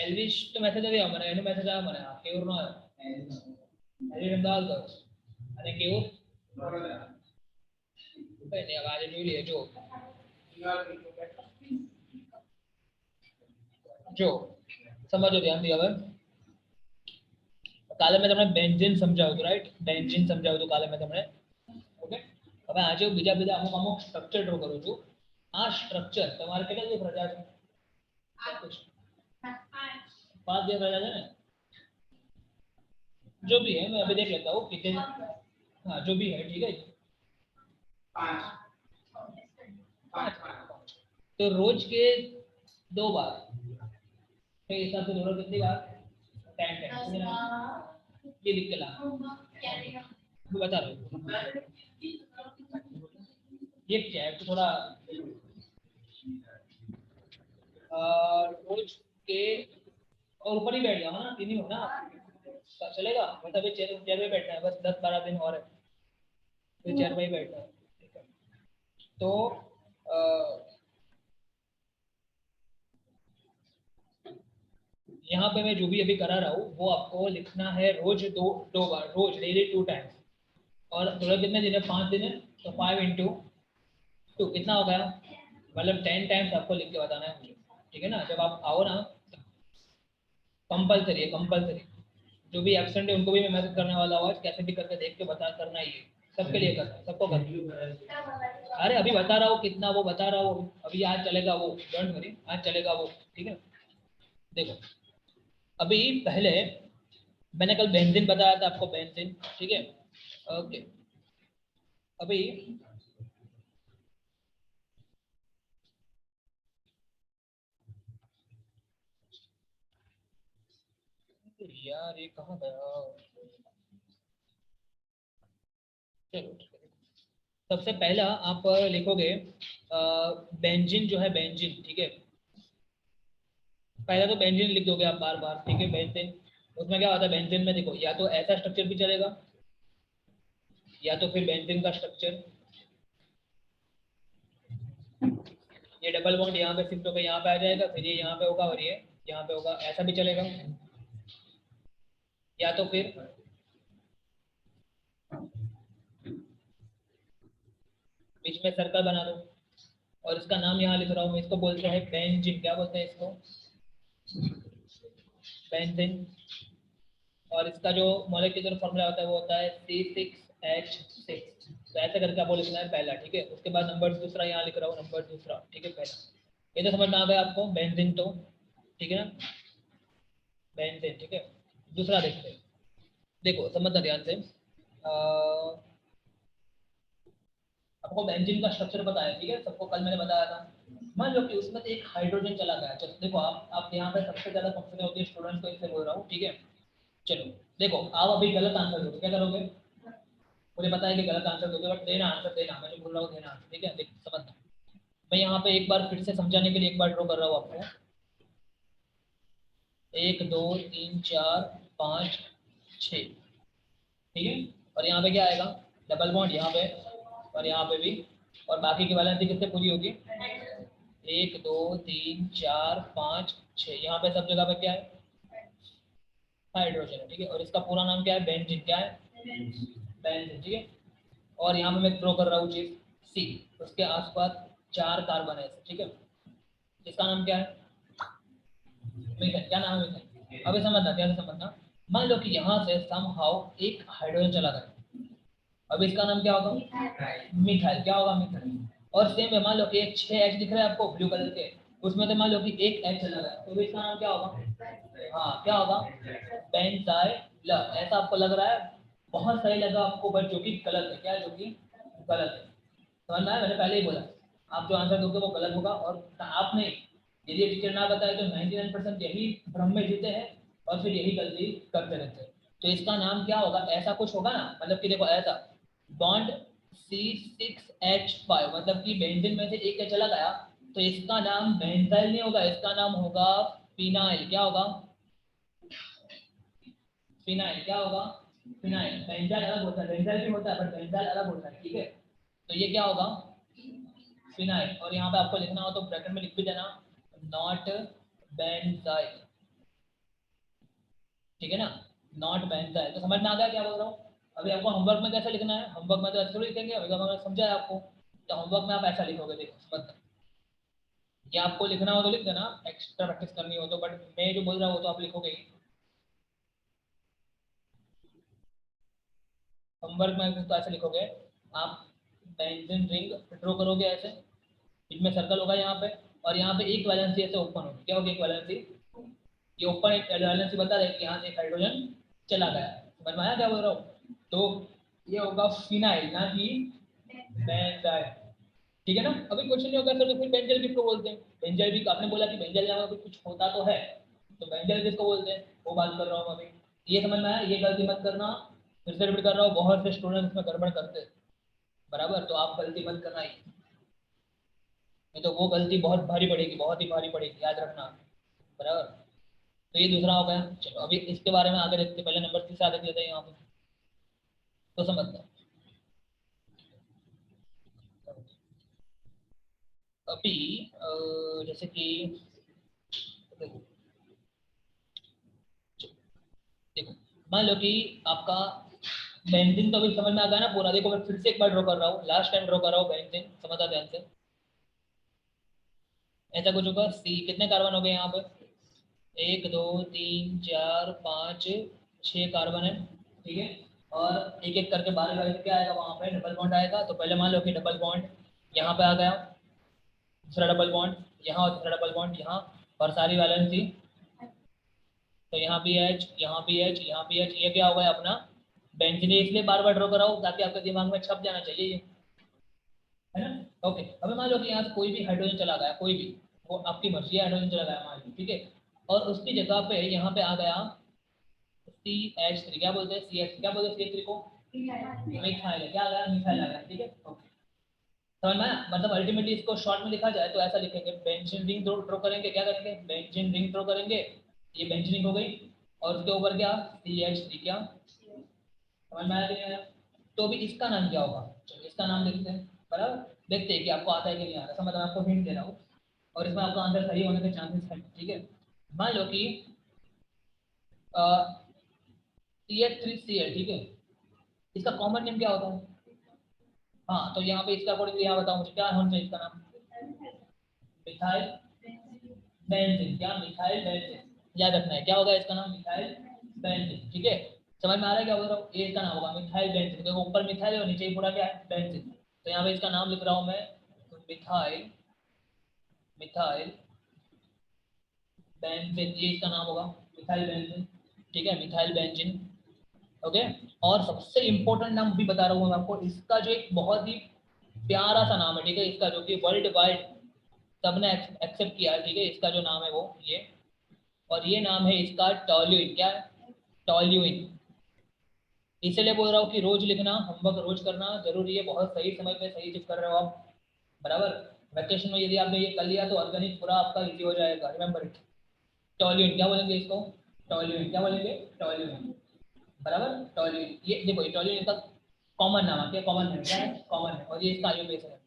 એલ્વિશ તો મેસેજ આવ્યો મને, એનો મેસેજ આવ્યો મને, કેવું નો આવ્યો. એલ્વિશ અમદાવાદ ગયો અને કેવું કઈ નહીં, હવે આજે જોઈ લઈએ. જો સમજો ધ્યાનથી. હવે કાલે મેં તમને બેન્ઝીન સમજાવ્યું હતું, રાઈટ? બેન્ઝીન સમજાવ્યું હતું કાલે મેં તમને. ઓકે, હવે આજે બીજા અમુક સ્ટ્રક્ચર ડ્રો કરું છું. આ સ્ટ્રક્ચર તમારે કેટલા દિવસ રજા છે? 5 दिन रजा है ना, जो भी है मैं अभी देख लेता हूँ कितने. हाँ जो भी है ठीक है. 5 तो रोज के 2 बार, तो इस हिसाब से दोनों कितनी बार? 10 ये लिख के ला, मैं बता रहा हूँ. ये क्या है तो थोड़ा रोज के और ऊपर ही बैठ जाओ ना, तीन ही हो ना, चलेगा? मतलब चेयर पे बैठना है बस, 10-12 दिन और है तो चेयर पे ही बैठना है. तो यहाँ पे मैं जो भी अभी करा रहा हूँ वो आपको लिखना है रोज 2 बार, रोज डेली 2 टाइम्स. और थोड़ा कितने दिन है? 5 दिन है तो 5 into 2 कितना हो गया? मतलब 10 टाइम्स आपको लिख के बताना है मुझे, ठीक है ना? जब आप आओ ना, कंपलसरी है, कंपलसरी. जो भी एब्सेंट है उनको भी मैं मैसेज करने वाला हूँ, कैसे भी करके देख के बता करना ही है, सबके लिए करना है, सबको करना. अरे अभी बता रहा हूँ कितना, वो बता रहा हूँ अभी. आज चलेगा वो, डोंट वरी, आज चलेगा वो, ठीक है? देखो अभी पहले मैंने कल बेंजीन बताया था आपको, बेंजीन, ठीक है? ओके, अभी यार ये कहाँ गया? चलो सबसे पहला आप लिखोगे बेंजीन जो है, बेंजीन, ठीक है? पहला तो बेंजीन लिख दोगे आप बार बार, ठीक है? बेंजीन, उसमें क्या होता है बेंजीन में? देखो या तो ऐसा स्ट्रक्चर भी चलेगा या तो फिर बेंजीन का स्ट्रक्चर, ये डबल बॉन्ड यहाँ पे शिफ्ट होकर यहाँ पे आ जाएगा, फिर ये यहाँ पे होगा और ये यहाँ पे होगा, ऐसा भी चलेगा. या तो फिर बीच में सर्कल बना दो और इसका नाम यहाँ लिख रहा हूँ, इसको बोलते हैं बेंजीन. क्या बोलते हैं इसको? बेंजीन. और इसका जो मॉलिक्यूलर फॉर्मूला होता है वो होता है C6H6. तो ऐसे करके आपको लिखना है पहला, ठीक है? उसके बाद नंबर दूसरा यहाँ लिख रहा हूँ, नंबर दूसरा, ठीक है? पहला ये तो समझ में आ गया आपको, बेंजीन तो, ठीक है ना? बेंजीन, ठीक है? दूसरा देखते हैं. देखो समझना ध्यान से. आपको बेंजीन का स्ट्रक्चर पता है, ठीक है? सबको कल मैंने बताया था. मान लो कि उसमें से एक हाइड्रोजन चला गया. चलो देखो आप यहाँ पे सबसे ज्यादा कंफ्यूजन होती है स्टूडेंट को, इससे बोल रहा हूँ, ठीक है? चलो देखो आप अभी गलत आंसर दोगे, क्या करोगे? मुझे पता है कि गलत आंसर दोगे, बट देना आंसर, देना, मैं जो बोल रहा हूँ देना आंसर, ठीक है? देख समझना. मैं यहाँ पे एक बार फिर से समझाने के लिए एक बार ड्रॉ कर रहा हूँ आपको. 1 2 3 4 5 6, ठीक है? और यहाँ पे क्या आएगा? डबल बॉन्ड यहाँ पे और यहाँ पे भी. और बाकी की वैलेंसी किससे पूरी होगी? 1 2 3 4 5 6, यहाँ पे सब जगह पे क्या है? हाइड्रोजन है, ठीक है? और इसका पूरा नाम क्या है? बेंजीन. क्या है? बेंजीन, ठीक है? और यहाँ पे मैं थ्रो कर रहा हूँ चीज सी, उसके आसपास 4 कार्बन है, ठीक है? इसका नाम क्या है? मीथेन. क्या नाम है? मीथेन. अभी समझना, ध्यान से समझना. मान लो कि यहाँ से समहाउ एक हाइड्रोजन चला गया, अब इसका नाम क्या होगा? मिथाइल. क्या होगा? मिथाइल. और सेम है, मान लो कि एक 6H दिख रहा है आपको ब्लू कलर के, उसमें से मान लो कि एक H चला गया, तो इसका नाम क्या होगा? हाँ क्या होगा? बेंजाइल. ऐसा आपको लग रहा है? बहुत सही लगा आपको, बट जो कि गलत है. क्या है जो कि गलत है? समझ में आया? मैंने पहले ही बोला आप जो आंसर दोगे वो गलत होगा. और आप नहीं, यदि टीचर ना बताए तो 99% यही भ्रम में जीते हैं और फिर यही गलती करते रहते हैं. तो इसका नाम क्या होगा? ऐसा कुछ होगा ना, मतलब कि देखो ऐसा बॉन्ड C6H5, मतलब कि बेंजीन में से एक का चला गया, तो इसका नाम बेंजाइल नहीं होगा, इसका नाम होगा फिनाइल. क्या होगा? फिनाइल. क्या होगा? फिनाइल. बेंजाइल अलग होता है, बेंजाइल भी होता है, पर बेंजाइल अलग होता है, ठीक है? तो ये क्या होगा? फिनाइल, और यहाँ पे आपको लिखना हो तो ब्रैकेट में लिख भी देना नॉट बेंजाइल, ठीक है ना, नॉट बेंजाइल। तो समझ में आ गया क्या बोल रहा हूँ? अभी आपको होमवर्क में कैसे लिखना है, होमवर्क में तो ऐसे थोड़ी लिखेंगे, अभी मैंने समझा है आपको, तो होमवर्क में आप ऐसा लिखोगे, देखो समझ, ये आपको लिखना हो तो लिख देना, एक्स्ट्रा प्रैक्टिस करनी हो तो, बट मैं जो बोल रहा हूँ तो आप लिखोगे ही। होमवर्क में तो ऐसे लिखोगे आप, बेंजीन रिंग ड्रॉ करोगे ऐसे, इसमें सर्कल होगा यहाँ पे, और यहाँ पे एक वैलेंसी ऐसे ओपन होगी, क्या होगी एक वैलेंसी, ये ओपन एक वैलेंसी बता रहे कि यहाँ से एक हाइड्रोजन चला गया, समझ में आया क्या बोल रहा हूँ? तो ये होगा फिनाइल ना कि बेंजाइल, ठीक है ना। अभी क्वेश्चन ये होगा सर तो फिर बेंजल किसको बोलते हैं, बेंजल भी आपने बोला कि बेंजल जगह पे कुछ होता तो है, तो बेंजल किसको बोलते हैं वो बात कर रहा हूँ अभी, ये समझ में आया, ये गलती मत करना, फिर से रिपीट कर रहा हूँ, बहुत से स्टूडेंट इसमें गड़बड़ करते हैं, बराबर, तो आप गलती मत करना ही, नहीं तो वो गलती बहुत भारी पड़ेगी, बहुत ही भारी पड़ेगी, याद रखना, बराबर। तो ये दूसरा हो गया, चलो अभी इसके बारे में आगे देखते, पहले नंबर 3 से आगे लेते हैं यहाँ पे, तो समझते हैं। अभी जैसे कि देखो, देखो मान लो कि आपका बेंजीन तो अभी समझ में आ गया ना पूरा, देखो मैं फिर से एक बार ड्रॉ कर रहा हूँ, लास्ट टाइम ड्रॉ कर रहा हूँ बेंजीन, समझा ध्यान से, ऐसा कुछ होगा, सी कितने कार्बन हो गए यहाँ पे, 1 2 3 4 5 6 कार्बन है, ठीक है, और एक एक करके बारी बारी से क्या आएगा वहाँ पे, डबल बॉन्ड आएगा, तो पहले मान लो कि डबल बॉन्ड यहाँ पे आ गया, दूसरा डबल बॉन्ड यहाँ, और दूसरा डबल बॉन्ड यहाँ, और सारी वैलेंसी, तो यहाँ भी एच, यहाँ भी एच, यहाँ भी एच, ये क्या हो गया अपना बेंजीन, इसलिए बार बार ड्रॉ कराओ ताकि आपके दिमाग में छप जाना चाहिए ये, है ना। ओके, अभी मान लो कि यहाँ से कोई भी हाइड्रोजन चला गया, कोई भी, वो आपकी मर्जी है, हाइड्रोजन चला गया मान लो, ठीक है, और उसकी जगह पे यहाँ पे आ गया CH3, क्या बोलते हैं CH, क्या बोलते हैं CH3 को, मिथाइल, क्या आ गया मिथाइल आ गया, ठीक है, ओके, समझ में आया? मतलब अल्टीमेटली इसको शॉर्ट में लिखा जाए तो ऐसा लिखेंगे, बेंजीन रिंग ड्रॉ करेंगे, क्या करेंगे बेंजीन रिंग ड्रॉ करेंगे, ये बेंजीन रिंग हो गई, और उसके ऊपर क्या CH3, क्या समझ में आया कि नहीं आया? तो अभी इसका नाम क्या होगा, चलो इसका नाम लिखते हैं, बराबर, देखते हैं कि आपको आता है कि नहीं आता, समझ, मैं आपको हिंट दे रहा हूँ, और इसमें आपका आंसर सही होने के चांसेस है, ठीक है। मान लो कि CH3Cl, ठीक है, इसका कॉमन नेम क्या होता है, हाँ, तो यहाँ पे इसका अकॉर्डिंग यहाँ बताओ मुझे क्या होना चाहिए इसका नाम, मिथाइल बेंजीन, क्या मिथाइल बेंजीन, याद रखना है क्या होगा इसका नाम, मिथाइल बेंजीन, ठीक है, समझ में आ रहा है क्या बोल रहा हूँ, ये इसका नाम होगा मिथाइल बेंजीन, देखो ऊपर मिथाइल है और नीचे पूरा क्या है बेंजीन, तो यहाँ पे इसका नाम लिख रहा हूँ मैं, तो मिथाइल, मिथाइल बेंजीन, ये इसका नाम होगा मिथाइल बेंजीन, ठीक है, मिथाइल बेंजीन, ओके। और सबसे इंपॉर्टेंट नाम भी बता रहा हूँ मैं आपको, इसका जो एक बहुत ही प्यारा सा नाम है, ठीक है, इसका जो कि वर्ल्ड वाइड सबने एक्सेप्ट किया, ठीक है, इसका जो नाम है वो ये, और ये नाम है इसका टॉल्यूइन, क्या है टॉल्यूइन, इसलिए बोल रहा हूँ कि रोज लिखना, होमवर्क रोज करना जरूरी है, बहुत सही समय पे सही चीज कर रहे हो आप, बराबर। वैकेशन में यदि आपने ये कर लिया तो ऑर्गेनिक पूरा आपका इजी हो जाएगा, रिमेंबर इट, टॉल्यूइन क्या बोलेंगे इसको, टॉल्यूइन क्या बोलेंगे, टॉल्यूइन, बराबर, टॉल्यूइन, ये देखो टॉल्यूइन इसका कॉमन नाम है, क्या कॉमन है, क्या है कॉमन है, और ये इसका आयुर्वेद है,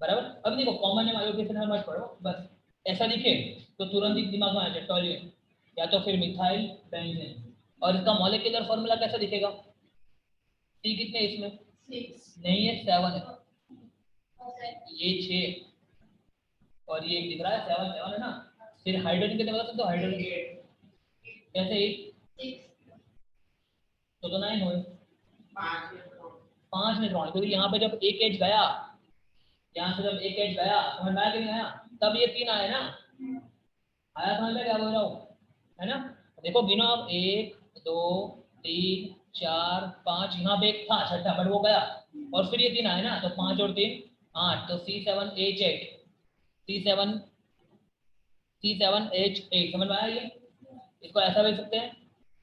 बराबर। अब देखो कॉमन नेम आयोपेशन है मत पढ़ो, बस ऐसा लिखे तो तुरंत ही दिमाग में आ जाए टॉल्यूइन, या तो फिर मिथाइल बेंजीन, और इसका मॉलिक्यूलर फॉर्मूला कैसा दिखेगा, सी कितने इसमें, नहीं है 7 है, ये 6, और ये दिख रहा है 7 7 है ना, फिर हाइड्रोजन कितने बता सकते हो, हाइड्रोजन कैसे 8, तो 9 हुए, 5 इलेक्ट्रॉन, क्योंकि यहाँ पे जब एक एच गया, यहाँ से जब एक एच गया, समझ में आया कि नहीं आया, तब ये 3 आए ना, आया समझ में क्या बोल रहा हूँ, है ना। देखो गिनो आप, 1 2 3 4 5, यहाँ पे एक था छठा बट वो गया, और फिर ये 3 आए ना, तो 5 और 3 8, तो C7H8, C7 C7H8, समझ में आया ये, इसको ऐसा लिख सकते हैं,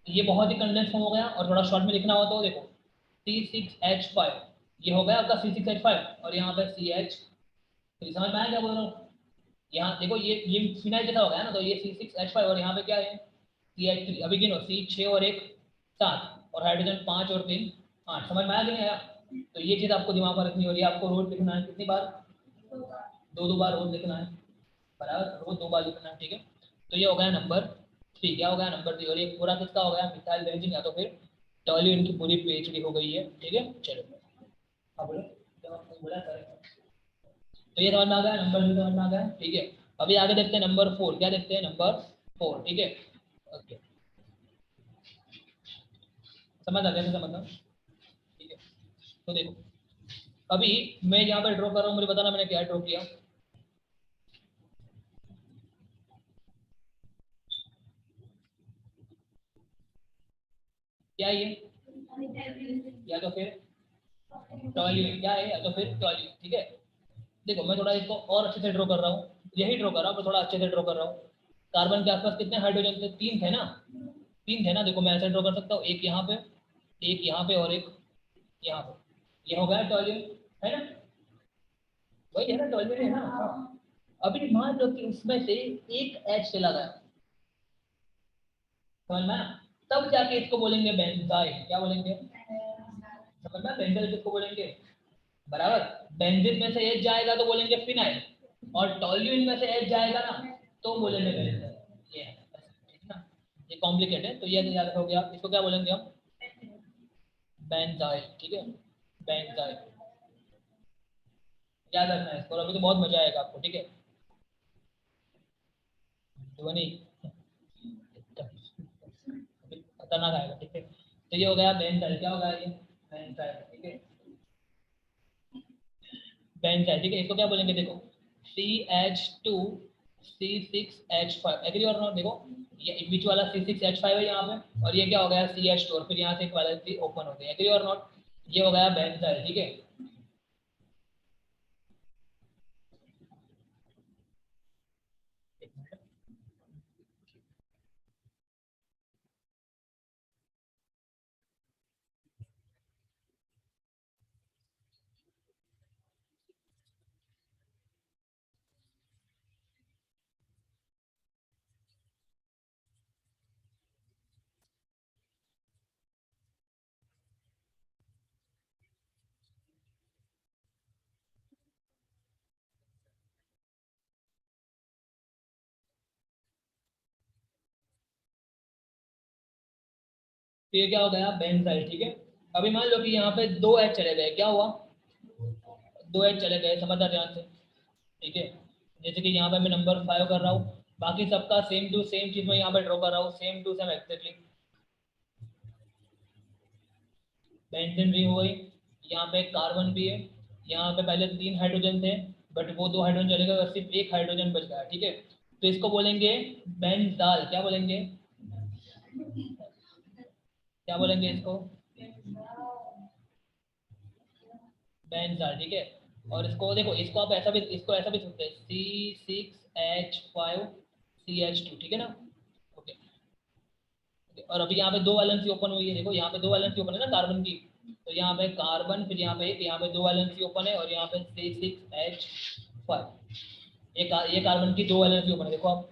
ये बहुत ही कंडेंस फॉर्म हो गया, और थोड़ा शॉर्ट में लिखना हो तो देखो C6H5, ये हो गया आपका C6H5, और यहाँ पे CH, तो समझ में आया क्या बोल रहा हूँ, यहाँ देखो ये फिनाइल जैसा हो गया ना, तो ये C6H5, और यहाँ पे क्या है CH3, अभी गिनो C6 और 1 7, और हाइड्रोजन 5 और 3 8, समझ में आया कि नहीं आया, तो ये चीज़ आपको दिमाग में रखनी हो रही है, आपको रोज लिखना है कितनी बार, दो बार रोज लिखना है, बराबर, रोज 2 बार लिखना है, ठीक है। तो ये हो गया नंबर 3, क्या हो गया नंबर 3, और ये पूरा किसका हो गया, मिथाइल बेंजीन या तो फिर टॉल्यूइन की पूरी पीएचडी हो गई है, ठीक है। चलो हाँ बोलो, जब आपने बोला करें। तो ये समझ में आ गया, नंबर 3 समझ में आ गया, ठीक है। अभी आगे देखते हैं नंबर 4, क्या देखते हैं नंबर 4, ठीक है। ओके, समझ आ गया, समझ, ठीक है। तो देखो, अभी मैं यहाँ पर ड्रॉ कर रहा हूँ, मुझे बताना मैंने क्या ड्रॉ किया। क्या ये, या तो फिर टॉयलेट, क्या है, या तो फिर टॉयलेट, ठीक है। देखो मैं थोड़ा इसको और अच्छे से ड्रॉ कर रहा हूँ, यही ड्रॉ कर रहा हूँ, मैं थोड़ा अच्छे से ड्रॉ कर रहा हूँ। कार्बन के आसपास कितने हाइड्रोजन थे, 3 थे ना, 3 थे ना। देखो मैं ऐसे ड्रॉ कर सकता हूँ, एक यहाँ पे, एक यहाँ पे और एक यहाँ पे, ये हो गया टॉयलेट, है ना, वही है ना, टॉयलेट है ना, हाँ। अभी मान लो कि उसमें से एक एच चला गया, समझ में आया? तब जाके इसको बोलेंगे बेंजाइल, क्या बोलेंगे, समझ में, बेंजाइल किसको बोलेंगे, बराबर। बेंजीन में से एच जाएगा तो बोलेंगे फिनाइल, और टॉल्यूइन में से एच जाएगा ना तो बोलेंगे बेंजाइल। ये है, ठीक है ना, ये कॉम्प्लिकेट है, तो ये याद हो गया, इसको क्या बोलेंगे हम, बेंजाइल, ठीक है, बेंजाइल, याद रखना है इसको, और अभी तो बहुत मजा आएगा आपको, ठीक है, ध्वनि खतरनाक आएगा, ठीक है। तो ये हो गया बेंजाइल, क्या होगा ये, बेंजाइल, ठीक है, बेंजाइल, ठीक है। इसको क्या बोलेंगे, देखो CH2C6H5, एग्री और नॉट, देखो ये बीच वाला C6H5 है यहाँ पे, और ये क्या हो गया CH2, और फिर यहाँ से एक वैलेंसी ओपन हो गई, एग्री और नॉट, ये हो गया बेंजाइल, ठीक है। तो ये क्या हो गया बेंजाइल, ठीक है। अभी मान लो कि यहाँ पे 2 H चले गए, क्या हुआ, 2 H चले गए, समझदार ध्यान से, ठीक है। जैसे कि यहाँ पे मैं नंबर 5 कर रहा हूँ, बाकी सबका सेम टू सेम चीज मैं यहाँ पे ड्रॉ कर रहा हूँ, same to same exactly, benzene भी हो गई, यहाँ पे कार्बन भी है, यहाँ पे पहले 3 हाइड्रोजन थे, बट वो 2 हाइड्रोजन चले गए और सिर्फ एक हाइड्रोजन बच गया, ठीक है। तो इसको बोलेंगे बेंजाल, क्या बोलेंगे, क्या बोलेंगे इसको, बेंजाल, ठीक है। और इसको देखो, इसको आप ऐसा भी, इसको ऐसा भी सकते हैं, C6H5CH2, ठीक है ना, ओके। और अभी यहाँ पे 2 वैलेंसी ओपन हुई है, देखो यहाँ पे 2 वैलेंसी ओपन है ना कार्बन की, तो यहाँ पे कार्बन, फिर यहाँ पे एक, यहाँ पे 2 वैलेंसी ओपन है, और यहाँ पे C6H5, ये कार्बन की 2 वैलेंसी ओपन है, देखो आप।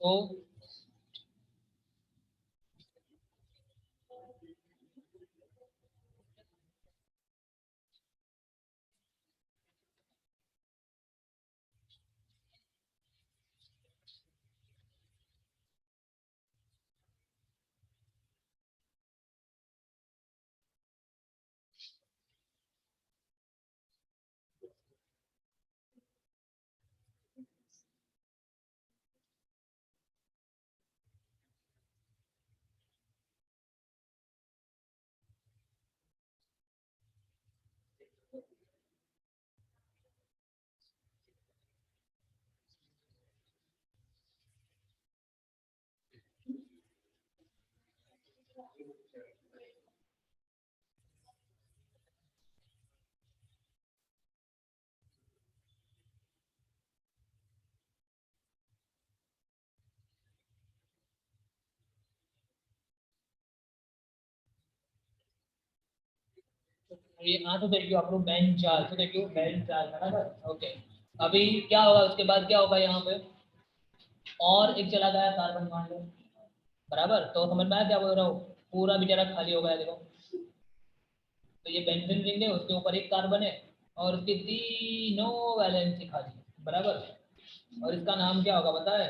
तो ये तो देखियो आप लोग बेंजाल, तो देखियो बेंजाल बराबर। ओके, अभी क्या होगा उसके बाद, क्या होगा यहाँ पे, और एक चला गया कार्बन मान लो, बराबर। तो समझ में आया क्या बोल रहा हूँ, पूरा बेचारा खाली हो गया देखो। तो ये बेंजीन रिंग है, उसके ऊपर एक कार्बन है और उसकी तीनों वैलेंसी खाली है, बराबर। और इसका नाम क्या होगा पता है,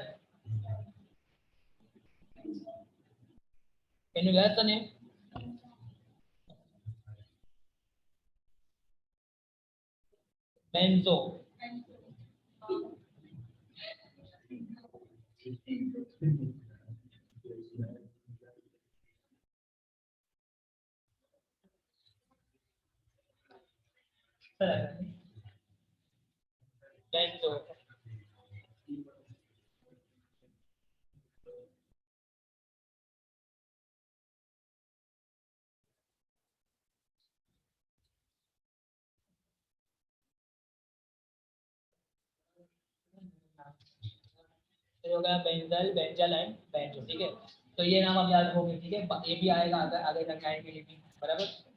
can you guess the name? Benzo. Benzo. फिर हो गया बेंजल, बेंजल एंड बेंजो, ठीक है। तो ये नाम आप याद रखोगे, ठीक है, ये भी आएगा आगे आगे तक आएंगे ये भी, बराबर।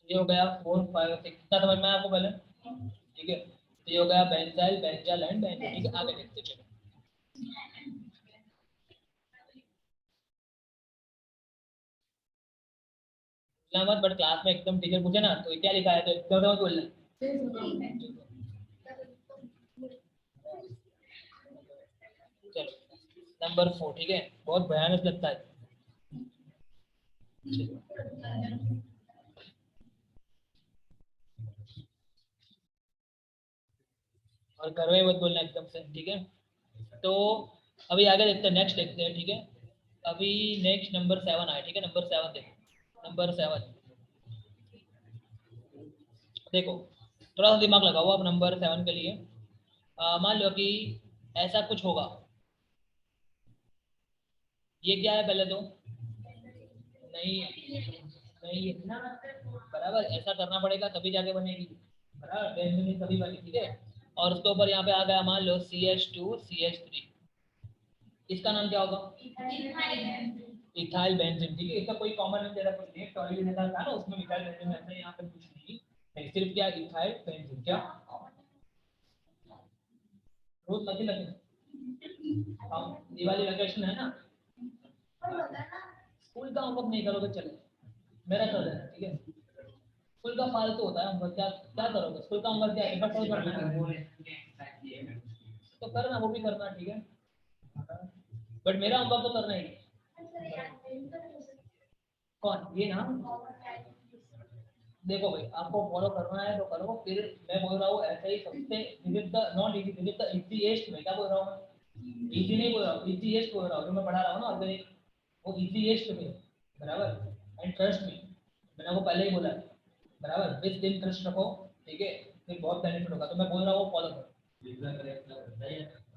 ये हो गया 4 5 6, कितना समझ में आया आपको पहले, ठीक है। तो ये हो गया बेंजाइल, बेंजल एंड बेंजो, ठीक है। आगे देखते चलो। मत, बट क्लास में एकदम टीचर पूछे ना तो क्या लिखा है तो एकदम मत बोलना। चलो नंबर 4, ठीक है, बहुत भयानक लगता है। और घर में मत बोलना एकदम से, ठीक है। तो अभी आगे देखते हैं, नेक्स्ट देखते हैं, ठीक है। अभी नेक्स्ट नंबर 7 आया, ठीक है, नंबर 7 देखो, नंबर 7 देखो, थोड़ा सा दिमाग लगाओ आप नंबर 7 के लिए। मान लो कि ऐसा कुछ होगा, ये क्या है पहले तो, नहीं नहीं है ना, बराबर, ऐसा करना पड़ेगा तभी जाके बनेगी, बराबर, बेंजीन तभी बनी, ठीक है। और उसके ऊपर यहाँ पे आ गया मान लो CH2CH3, इसका नाम क्या होगा, इथाइल बेंजीन, ठीक है। इसका कोई कॉमन नेम तेरा कुछ नहीं, टॉयलेट था ना उसमें इथाइल बेंजीन है, यहाँ पे कुछ नहीं है, सिर्फ क्या इथाइल बेंजीन, क्या रोज लगे लगे। हम दिवाली वेकेशन है ना, स्कूल का होमवर्क नहीं करोगे चले, मेरा कर देना, ठीक है। स्कूल का फालतू होता है होमवर्क, क्या क्या करोगे, स्कूल का होमवर्क क्या है, पेपर सॉल्व करना है तो करना, वो भी करना, ठीक है। बट मेरा होमवर्क तो करना ही है। कौन ये ना, देखो भाई आपको फॉलो करना है तो करो, फिर मैं बोल रहा हूँ ऐसे ही सबसे visit the not easy, visit the easiest, मैं क्या बोल रहा हूँ, मैं इजी नहीं बोल रहा हूँ, इजीएस्ट बोल रहा हूँ, जो मैं पढ़ा रहा हूँ ना ऑर्गेनिक, वो इजीएस्ट में, बराबर। एंड ट्रस्ट मी, मैंने आपको पहले ही बोला है, बराबर, विद दिन ट्रस्ट रखो, ठीक है, फिर बहुत बेनिफिट होगा, तो मैं बोल रहा हूँ फॉलो करो,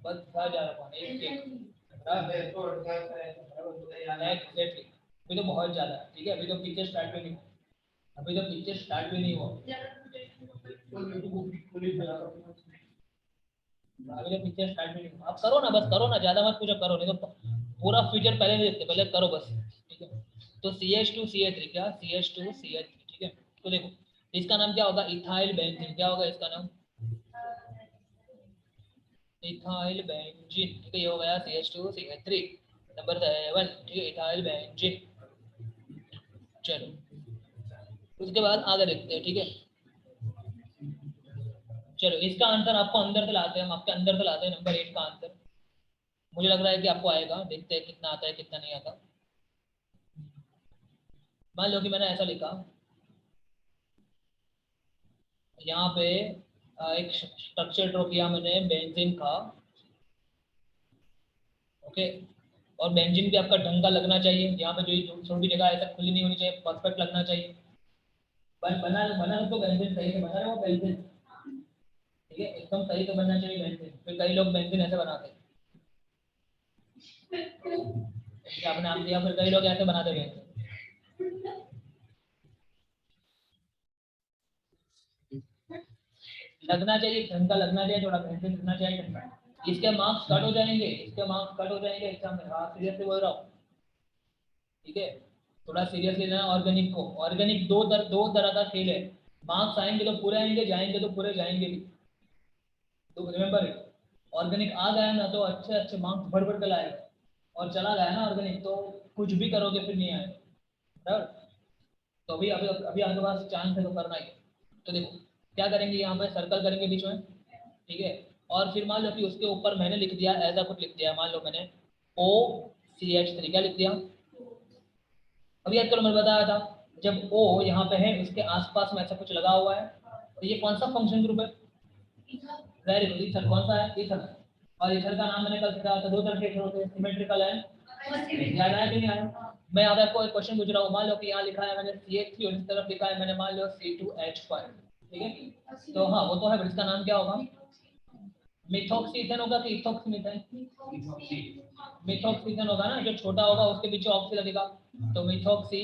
बस जा जा रहा हूँ एग्जैक्टली। अभी तो बहुत ज्यादा, ठीक है, अभी तो पिक्चर स्टार्ट भी नहीं हुआ, अभी तो पिक्चर स्टार्ट भी नहीं हुआ, अभी तो पिक्चर स्टार्ट भी नहीं हुआ, आप करो ना, बस करो ना, ज्यादा मत पूछो, करो, नहीं तो पूरा फ्यूचर पहले नहीं देखते, पहले करो बस। तो CH2CH3 क्या, CH2CH3, ठीक है। तो देखो इसका नाम क्या होगा, इथाइल बेंजीन। क्या होगा इसका नाम, इथाइल बेंजीन, ठीक है। ये हो गया CH2CH3 नंबर 7, ठीक है, इथाइल बेंजीन। चलो उसके बाद आगे देखते हैं, ठीक है। चलो इसका आंसर आपको अंदर से लाते हैं, हम आपके अंदर से लाते हैं नंबर 8 का आंसर। मुझे लग रहा है कि आपको आएगा, देखते हैं कितना आता है कितना नहीं आता। मान लो कि मैंने ऐसा लिखा यहाँ पे एक स्ट्रक्चर ड्रॉ किया मैंने बेंजीन का, ओके। और बेंजीन भी आपका ढंग का लगना चाहिए, यहाँ पे जो छोटी जगह ऐसा खुली नहीं होनी चाहिए, परफेक्ट लगना चाहिए। बना बना तो बेंजीन सही से बना रहे हो बेंजीन, ठीक है, एकदम सही से बनना चाहिए बेंजीन। फिर कई लोग बेंजीन ऐसे बनाते हैं, आपने नाम दिया, फिर कई लोग ऐसे बनाते बेंजीन। लगना चाहिए ढंग का, लगना चाहिए थोड़ा बेंजीन लगना चाहिए ढंग का। इसके मार्क्स कट हो जाएंगे, इसके मार्क्स कट हो जाएंगे एग्जाम में। हाँ सीरियसली बोल रहा हूँ, ठीक है। थोड़ा सीरियसली लेना ऑर्गेनिक को। ऑर्गेनिक दो तरह का खेल है, मार्क्स आएंगे तो पूरे आएंगे, जाएंगे तो पूरे जाएंगे भी। तो रिमेंबर इट, ऑर्गेनिक आ गया ना तो अच्छे अच्छे मार्क्स भर भर के लाएगा, और चला गया ना ऑर्गेनिक तो कुछ भी करोगे फिर नहीं आएगा, बराबर। तो अभी अभी अभी आपके पास चांस है तो करना ही है। तो देखो क्या करेंगे, यहाँ पे सर्कल करेंगे बीच में, ठीक है। और फिर मान लो कि उसके ऊपर मैंने लिख दिया ऐसा कुछ लिख दिया, मान लो मैंने OCH3 क्या लिख दिया। अभी याद करो मैंने बताया था, जब O यहाँ पे है उसके आसपास में ऐसा कुछ लगा हुआ है, तो ये कौन सा फंक्शन ग्रुप है, वेरी गुड, ईथर। कौन सा है, ईथर। और ईथर का नाम मैंने कल सिखाया था, दो तरह के ईथर होते हैं, सिमेट्रिकल है। याद आया कि नहीं आया। मैं यहाँ पे आपको एक क्वेश्चन पूछ रहा हूँ, मान लो कि यहाँ लिखा है मैंने CH3 और इस तरफ लिखा है मैंने मान लो C2H5, ठीक है। तो हाँ वो तो है, बट इसका नाम क्या होगा, मिथॉक्सी ईथन होगा कि इथॉक्सी मीथेन, मिथॉक्सी ईथन होगा ना, जो छोटा होगा उसके पीछे ऑक्सी लगेगा, तो मिथॉक्सी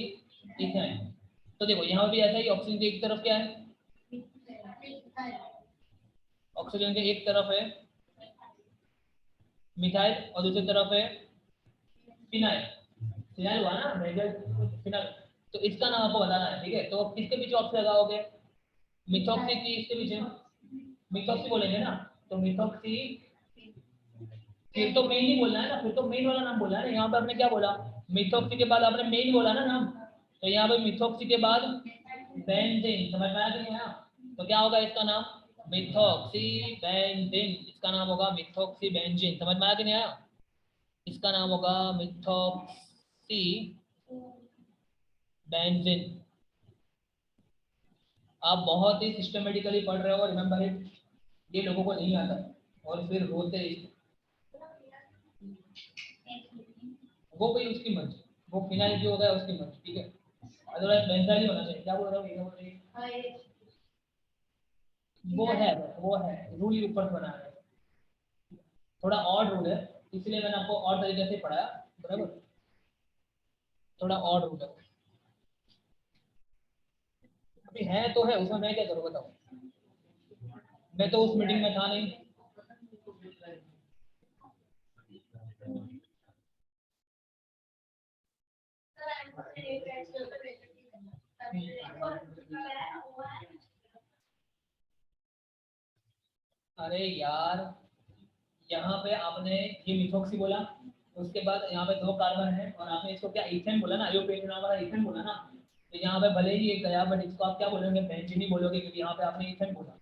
ईथन। तो देखो यहाँ भी ऐसा ही, ऑक्सीजन की एक तरफ क्या है, ऑक्सीजन के एक तरफ है मिथाइल और दूसरी तरफ है फिनाइल। फिनाइल हुआ ना मेजर, फिनाइल। तो इसका नाम आपको बताना है, ठीक है। तो किसके पीछे ऑक्सी लगाओगे, मिथॉक्सी की इसके पीछे मिथॉक्सी बोलेंगे ना, तो मिथॉक्सी। फिर तो मेन ही बोलना है ना, फिर तो मेन वाला नाम बोलना है ना। यहाँ पे आपने क्या बोला, मिथॉक्सी के बाद आपने मेन बोला ना नाम, तो यहाँ पे मिथॉक्सी के बाद बेंजीन, समझ में आया कि नहीं आया। तो क्या होगा इसका नाम, मिथॉक्सी बेंजीन, इसका नाम होगा मिथॉक्सी बेंजीन, समझ में आया कि नहीं आया। इसका नाम होगा मिथॉक्सी बेंजीन। आप बहुत ही सिस्टमेटिकली पढ़ रहे हो, रिमेंबर इट, ये लोगों को नहीं आता और फिर रोते हैं। वो कोई उसकी मर्जी, वो फिनाइल जो होगा उसकी मर्जी, ठीक है। अदरवाइज बेंजाइल ही होना चाहिए। क्या बोल रहा हूँ, ये बोल रही है वो है रूल ऊपर से बना है, थोड़ा ऑड रूल है, इसलिए मैंने आपको और तरीके से पढ़ाया, बराबर। थोड़ा ऑड रूल है, अभी है तो है, उसमें मैं क्या करूँ बताओ, मैं तो उस मीटिंग में था नहीं। अरे यार, यहाँ पे आपने ये मिथॉक्सी बोला, उसके बाद यहाँ पे दो कार्बन है और आपने इसको क्या इथेन बोला ना, आयोपेन नाम वाला इथेन बोला ना। तो यहाँ पे भले ही एक गया, बट इसको आप क्या बोलोगे, बेंजीन ही बोलोगे, क्योंकि यहाँ पे आपने इथेन बोला।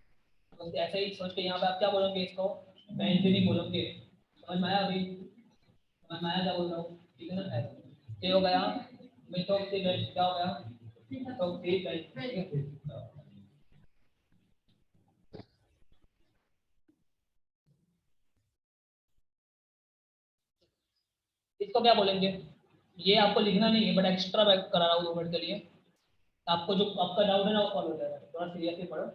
तो ऐसे ही सोच के यहाँ पे आप क्या बोलोगे, इसको बेंजीन ही बोलोगे। समझ में आया अभी, समझ में आया क्या बोल रहा हूँ, ठीक है ना। ऐसे ये हो गया मिथॉक्सी बेंज, क्या हो गया मिथॉक्सी बेंज, ठीक है। इसको क्या बोलेंगे, ये आपको लिखना नहीं है, बट एक्स्ट्रा बैक करा रहा हूँ 2 मिनट के लिए। आपको जो आपका डाउट है ना वो सॉल्व हो जाएगा, थोड़ा सीरियसली पढ़ो।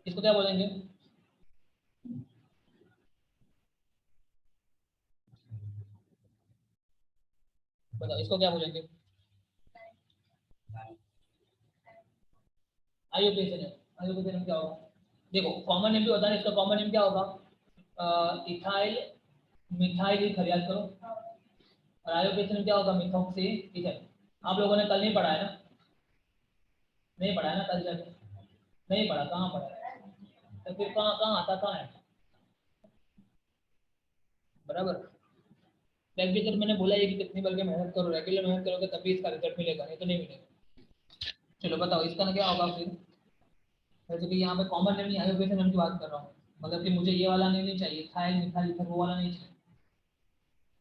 इसको क्या बोलेंगे, बताओ इसको क्या बोलेंगे। आईयूपीएचएन है, आईयूपीएचएन क्या होगा, देखो कॉमन नेम भी होता है, इसका कॉमन नेम क्या होगा, इथाइल मिथाइल, खरियाल करो। और आईयूपीएचएन क्या होगा, मिथॉक्सी इथाइल। आप लोगों ने कल नहीं पढ़ा है ना? नहीं पढ़ा है ना कल जाके? नहीं पढ़ा, कहाँ पढ़ा है? तो फिर कहाँ कहाँ आता कहाँ है? बराबर। रेगुलर मैंने बोला है कि कितनी बल्कि मेहनत करो, रेगुलर मेहनत करोगे तभी इसका रिजल्ट मिलेगा, नहीं तो नहीं मिलेगा। चलो बताओ इसका ना क्या होगा फिर। जैसे कि यहाँ पे कॉमन नेम नहीं, आयोपेशन नेम की बात कर रहा हूँ। मतलब कि मुझे ये वाला नेम नहीं चाहिए, थाइल मिथाइल ईथर वो वाला नहीं चाहिए।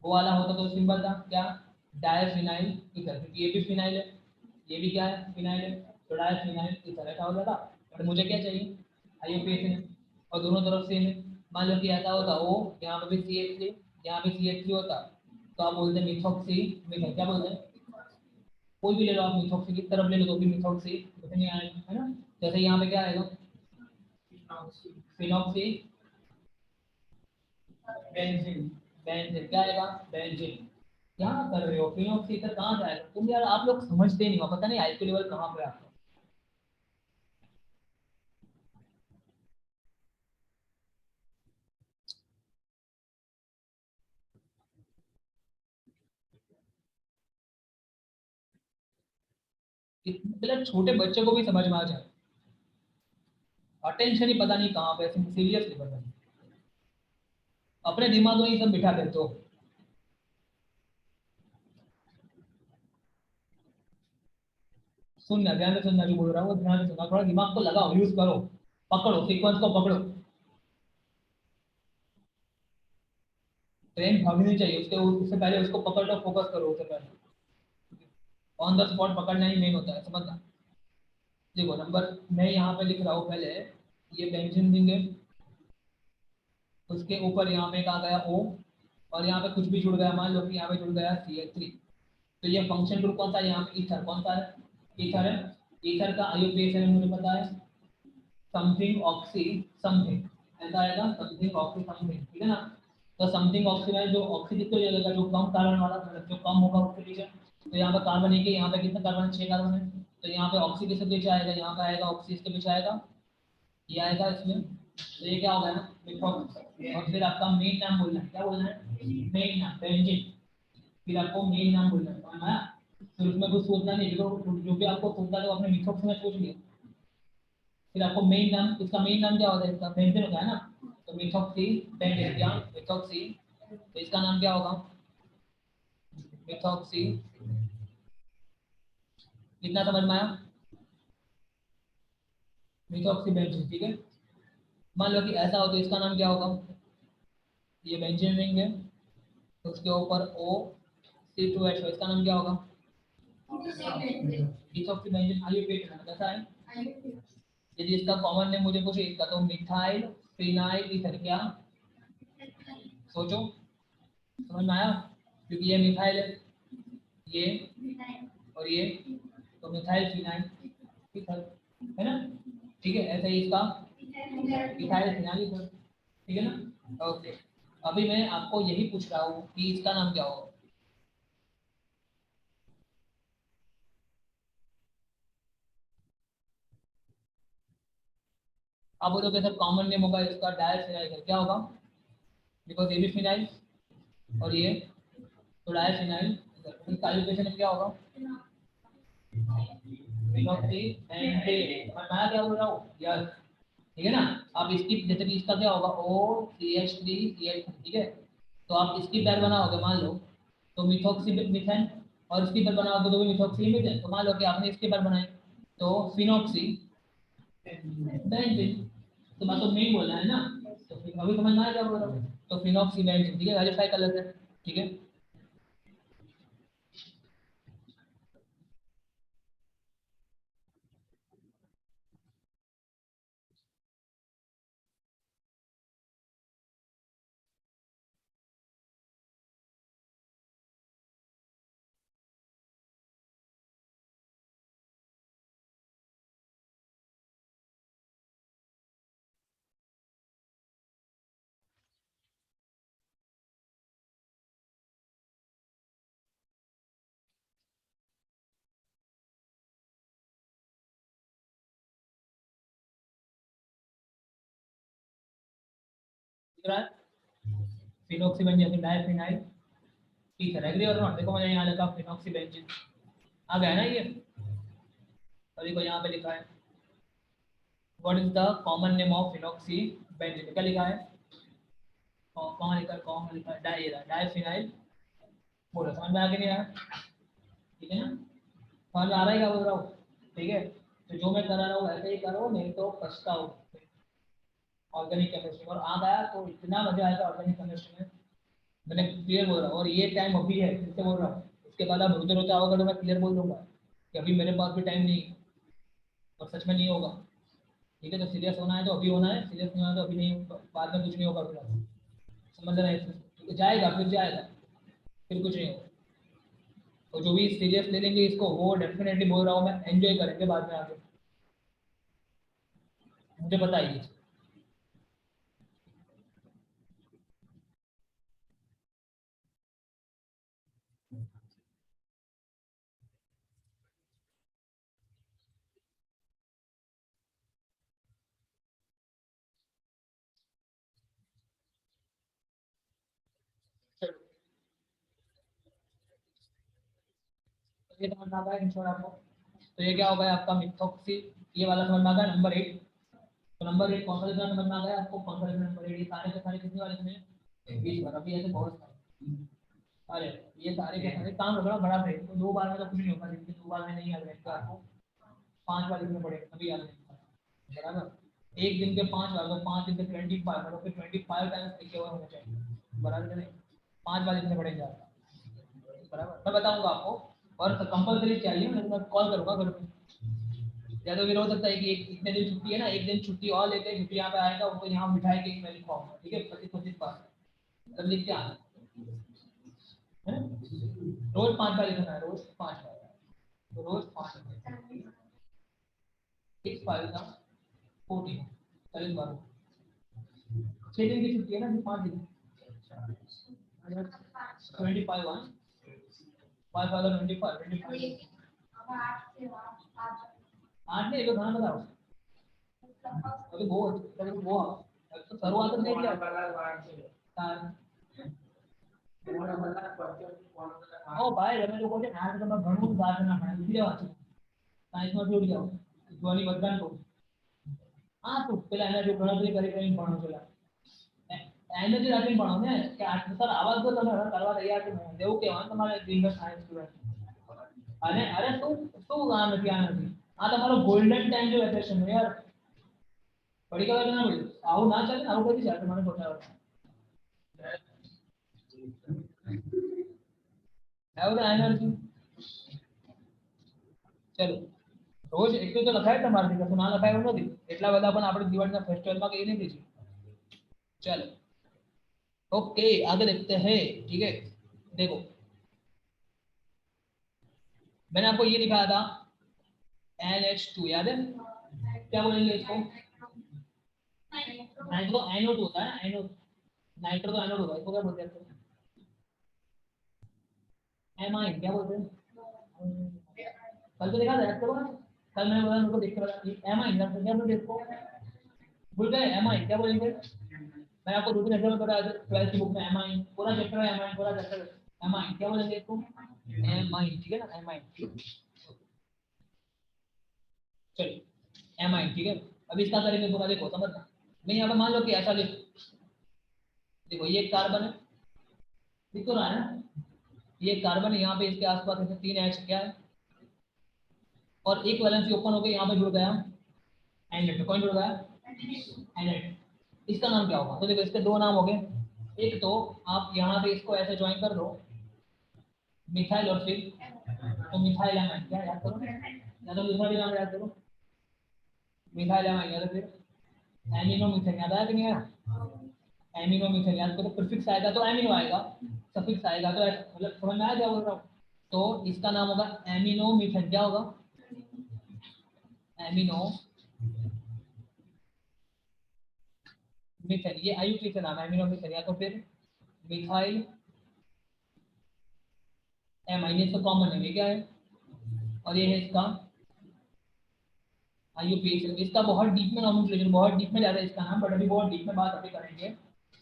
वो वाला होता तो सिंपल था क्या, डायफिनाइल ईथर, क्योंकि ये भी फिनाइल है, ये भी क्या है, फिनाइल है। तो डायफिनाइल ईथर ऐसा हो जाता। बट मुझे क्या चाहिए, आईयूपीएच और दोनों तरफ सेम है। मान लो कि ऐसा होता ओ, यहाँ पे भी CH3, यहाँ पे CH3 होता, तो आप बोलते हैं मिथॉक्सी मिथाइल, क्या बोलते हैं, कोई भी ले लो आप, मिथॉक्सी की तरफ ले लो तो भी मिथॉक्सी कुछ नहीं आएगा, है ना। जैसे यहाँ पे क्या आएगा, फिनॉक्सी बेंजीन, बेंजीन क्या आएगा, बेंजीन। क्या कर रहे हो, फिनॉक्सी इधर कहाँ जाएगा तुम यार, आप लोग समझते नहीं हो, पता नहीं आईक्यू लेवल कहाँ पे आपका। मतलब छोटे बच्चे को भी समझ में आ जाए, अटेंशन ही पता नहीं कहाँ पे, सीरियसली पता नहीं, अपने दिमाग में ही सब बिठा देते हो। सुनना, ध्यान से सुनना, जो बोल रहा हूँ वो ध्यान से सुनना, थोड़ा दिमाग को लगाओ, यूज करो, पकड़ो सीक्वेंस को पकड़ो। ट्रेन भागनी चाहिए उसके, उससे पहले उसको पकड़ लो, फोकस करो उससे पहले। ऑन द स्पॉट पकड़ना ही मेन होता है, समझना। देखो नंबर मैं यहाँ पे लिख रहा हूँ पहले, ये बेंजीन देंगे, उसके ऊपर यहाँ पे एक आ गया O, और यहाँ पे कुछ भी जुड़ गया, मान लो कि यहाँ पे जुड़ गया CH3। तो ये फंक्शन ग्रुप कौन सा है, यहाँ पे ईथर कौन सा है, ईथर है। ईथर का आईयूपीएच मुझे पता है, समथिंग ऑक्सी समथिंग, ऐसा आएगा समथिंग ऑक्सी समथिंग, ठीक है ना। तो समथिंग ऑक्सी में जो ऑक्सी किसको लगेगा, जो कम कार्बन वाला, मतलब जो कम होगा उसके पीछे। तो यहाँ पे कार्बन है कि यहाँ पे कितना कार्बन है, 6 कार्बन है। तो यहाँ पे ऑक्सी किसके पीछे आएगा, यहाँ पे आएगा ऑक्सी इसके पीछे आएगा, ये आएगा इसमें। तो ये क्या होगा ना, मिथॉक्स। और फिर आपका मेन नाम बोलना है, क्या बोलना है, मेन नाम बेंजीन। फिर आपको मेन नाम बोलना है, समझ में आया? फिर उसमें कुछ सोचना नहीं, जो भी आपको सोचना है तो अपने मिथॉक्स में सोच लिया। फिर आपको मेन नाम, इसका मेन नाम क्या होता है, इसका बेंजीन होता है ना। तो मिथॉक्सी बेंजीन, क्या मिथॉक्सी, तो इसका नाम क्या होगा, मिथॉक्सी। कितना समझ में आया, मिथॉक्सी बेंजीन, ठीक है। मान लो कि ऐसा हो तो इसका नाम क्या होगा, ये बेंजीन रिंग है, तो उसके ऊपर O C2H, इसका नाम क्या होगा, मिथॉक्सी बेंजीन। आइए पेट में कैसा है, यदि इसका कॉमन नेम मुझे पूछे इसका, तो मिथाइल फिनाइल ईथर, क्या, सोचो, समझ में आया। क्योंकि ये मिथाइल है, ये और ये, तो मिथाइल फिनाइल ईथर, है ना। ठीक है, ऐसा ही इसका मिथाइल फिनाइल ईथर, ठीक है ना। ओके, अभी मैं आपको यही पूछ रहा हूँ कि इसका नाम क्या होगा। आप बोलोगे सर कॉमन नेम होगा इसका डायल फिनाइल, क्या होगा, बिकॉज ये भी फिनाइल और ये, तो डायल फिनाइल, इसका एलिफेशन क्या होगा, फिनोक्सी एंटे, मैं क्या बोल रहा हूँ, यस, ठीक है ना। आप इसकी जैसे कि इसका क्या होगा, OCH3CH3, ठीक है। तो आप इसकी पैर बनाओगे मान लो, तो मिथॉक्सी मिथेन, और इसकी पैर बनाओगे तो भी मिथॉक्सी मिथेन। तो मान लो कि आपने इसकी पैर बनाई, तो फिनॉक्सी बेंजीन। तो मैं तो मेन बोलना है ना, तो फिर अभी समझ में आया क्या बोल रहा हूँ, तो फिनॉक्सी बेंजीन, ठीक है, वेरीफाई कर लेते हैं, ठीक है। दिख रहा है, phenoxy benzene, diphenyl ether, agree और नॉट, देखो मैंने यहाँ लिखा फिनॉक्सी बेंजीन, आ गया ना ये। अभी को यहाँ पे लिखा है what is the common name of phenoxy benzene, क्या लिखा है, कहाँ लिखा है, कॉमन लिखा है डाइफिनाइल बोलो, समझ में आ गया नहीं आया, ठीक है ना, समझ में आ रहा है क्या बोल रहा हूँ, ठीक है। तो जो मैं करा रहा हूँ ऐसे ही करो, नहीं तो पछताओ। ऑर्गेनिक केमिस्ट्री और आ गया तो इतना मजा आएगा ऑर्गेनिक केमिस्ट्री में, मैंने क्लियर बोल रहा हूँ। और ये टाइम अभी है, फिर से बोल रहा हूँ, उसके बाद आप रोते रोते आओगे तो मैं क्लियर बोल दूंगा कि अभी मेरे पास भी टाइम नहीं है, और सच में नहीं होगा, ठीक है। तो सीरियस होना है तो अभी होना है, सीरियस नहीं होना तो अभी नहीं, बाद में कुछ नहीं होगा, फिर समझ रहे हैं, तो जाएगा फिर जाएगा, फिर कुछ नहीं होगा। तो जो भी सीरियस ले लेंगे इसको, वो डेफिनेटली बोल रहा हूँ मैं, एंजॉय करेंगे बाद में आगे, मुझे बताइए। चलो, तो ये समझ में आ गया इन शॉर्ट आपको। तो ये क्या होगा आपका मिथोक्सी, ये वाला समझ में आ गया नंबर 8। तो नंबर 8 कौन सा लिखना समझ में आ गया आपको, कौन सा लिखना नंबर 8, ये सारे के सारे कितने वाले इसमें, 20 बार, अभी ऐसे बहुत सारे। अरे ये सारे के सारे काम रखना बड़ा है, तो 2 बार में तो कुछ नहीं होगा, जिनके 2 बार में नहीं याद रहेगा आपको, 5 बार लिखने पड़ेगा तभी याद रहेगा, बराबर। एक दिन के 5 बार, तो 5 दिन के 25, मतलब फिर 25 टाइम्स लिखे हुए होने चाहिए, बराबर नहीं, 5 बार लिखने पड़ेंगे आपको, बराबर। मैं बताऊंगा आपको, और कंपलसरी चाहिए, मैं कॉल करूंगा घर पे, या तो फिर हो सकता है कि एक इतने दिन छुट्टी है ना, एक दिन छुट्टी और लेते हैं, छुट्टी यहाँ पे आएगा, उनको यहाँ बिठाए के मैं लिखवाऊंगा, ठीक है, 25-25 बार मतलब लिख के आना है, रोज 5 बार लिखना है, रोज 5 बार, तो रोज 5 बार, 6 5 40 6 दिन की छुट्टी है ना, 5 दिन, 25 1 5 5 25 8 नहीं तो खाना बताओ, अभी वो तो शुरुआत नहीं किया ओ भाई रमे लोगों ने आज तो मैं घणું बात ना पड़े दूसरी बात साइंस में जोड़ जाओ ધ્વનિ બધાને કહું હા તું પેલા એના જો ગણતરી કરી કરીને ભણો પેલા એનર્જી રાખીને ભણો ને કે આ સર આવાજ તો તમે હવે કરવા તૈયાર છો એવું કહેવાનું તમારે ઇંગ્લિશ સાયન્સ સ્ટુડન્ટ અને અરે શું આ નથી આ નથી આ તમારો ગોલ્ડન ટાઈમ જો વેકેશન છે યાર પડી ગયો ના પડી આવું ના ચાલે આવું કદી ચાલે મને બતાવો આવું તો એનર્જી ચલો રોજ એટલું તો લખાય તમારાથી કશું ના લખાય એવું નથી એટલા બધા પણ આપણે દિવાળીના ફેસ્ટિવલમાં કઈ નથી છે चलो ओके आगे देखते हैं, ठीक है। देखो मैंने आपको ये दिखाया था NH2, याद है, क्या बोलेंगे इसको, नाइट्रो एनोड होता है ना, एनोड, नाइट्रो तो एनोड होता है, इसको क्या बोलते हैं, एमाइन क्या बोलते हैं, कल तो देखा था, याद करो ना, कल मैंने बोला उनको देख के बता एमाइन क्या बोलते हैं इसको, भूल गए, एमाइन क्या बोलेंगे, मैं आपको 2-3 एग्जाम्पल बताया था 12th की बुक में, एमाइन पूरा चैप्टर है, एमाइन पूरा चैप्टर, एमाइन क्या बोलेंगे इसको, एमाइन, ठीक है ना, एमाइन, चलिए एमाइन, ठीक है। अभी इसका करेंगे पूरा, देखो समझना, मैं यहाँ पे मान लो कि ऐसा लिख, देखो ये कार्बन है, दिख तो रहा है ना, ये कार्बन यहाँ पे इसके आसपास ऐसे 3 एच क्या है, और एक वैलेंसी ओपन होकर यहाँ पे जुड़ गया एनेट, कौन जुड़ गया एनेट, इसका नाम क्या होगा, तो देखो इसके 2 नाम हो गए, एक तो आप यहाँ पे इसको ऐसे ज्वाइन कर दो मिथाइल, और फिर तो मिथाइल एमाइन, क्या याद करो, या तो दूसरा भी नाम याद करो, मिथाइल एमाइन, या तो फिर एमिनो मिथाइल, याद आया कि नहीं आया, एमिनो मिथाइल याद करो, प्रीफिक्स आएगा तो एमिनो आएगा, सफिक्स आएगा तो मतलब समझ में आया क्या बोल रहा हूँ, तो इसका नाम होगा एमिनो मिथाइल, क्या होगा एमिनो मिथाइल, ये आयुक्ति से नाम है एमिनो मिथाइल, या तो फिर मिथाइल एमाइन, इसका कॉमन है, ये क्या है, और ये है इसका आईयूपीएच, इसका बहुत डीप में नॉमेनक्लेचर, बहुत डीप में जा रहा है इसका नाम, बट अभी बहुत डीप में बात अभी करेंगे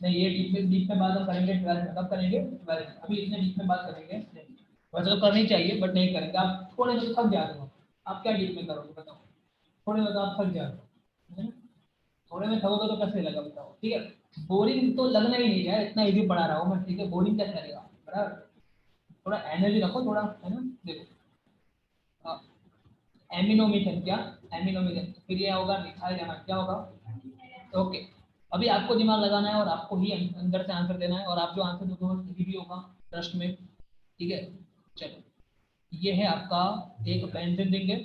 नहीं, ये डीप में बात हम करेंगे 12th में, कब करेंगे 12th, अभी इतने डीप में बात करेंगे नहीं। वैसे तो करनी चाहिए बट नहीं करेंगे, आप थोड़े में तो थक जाते हो। आप क्या डीप में करोगे बताओ, थोड़े में तो आप थक जाते हो, है ना? थोड़े में थकोगे तो कैसे लगा बताओ, ठीक है। बोरिंग तो लगना ही नहीं है, इतना इजी पढ़ा रहा हूँ मैं, ठीक है, बोरिंग कैसे लगेगा, बराबर। थोड़ा एनर्जी रखो थोड़ा, है ना। देखो एमिनोमिथेन, क्या एमिनोमिथेन, फिर ये होगा मिथाइल एमाइड, क्या होगा, ओके। अभी आपको दिमाग लगाना है और आपको ही अंदर से आंसर देना है, और आप जो आंसर दोगे वो सही भी होगा प्रश्न में, ठीक है। चलो, ये है आपका एक बेंजीन रिंग है,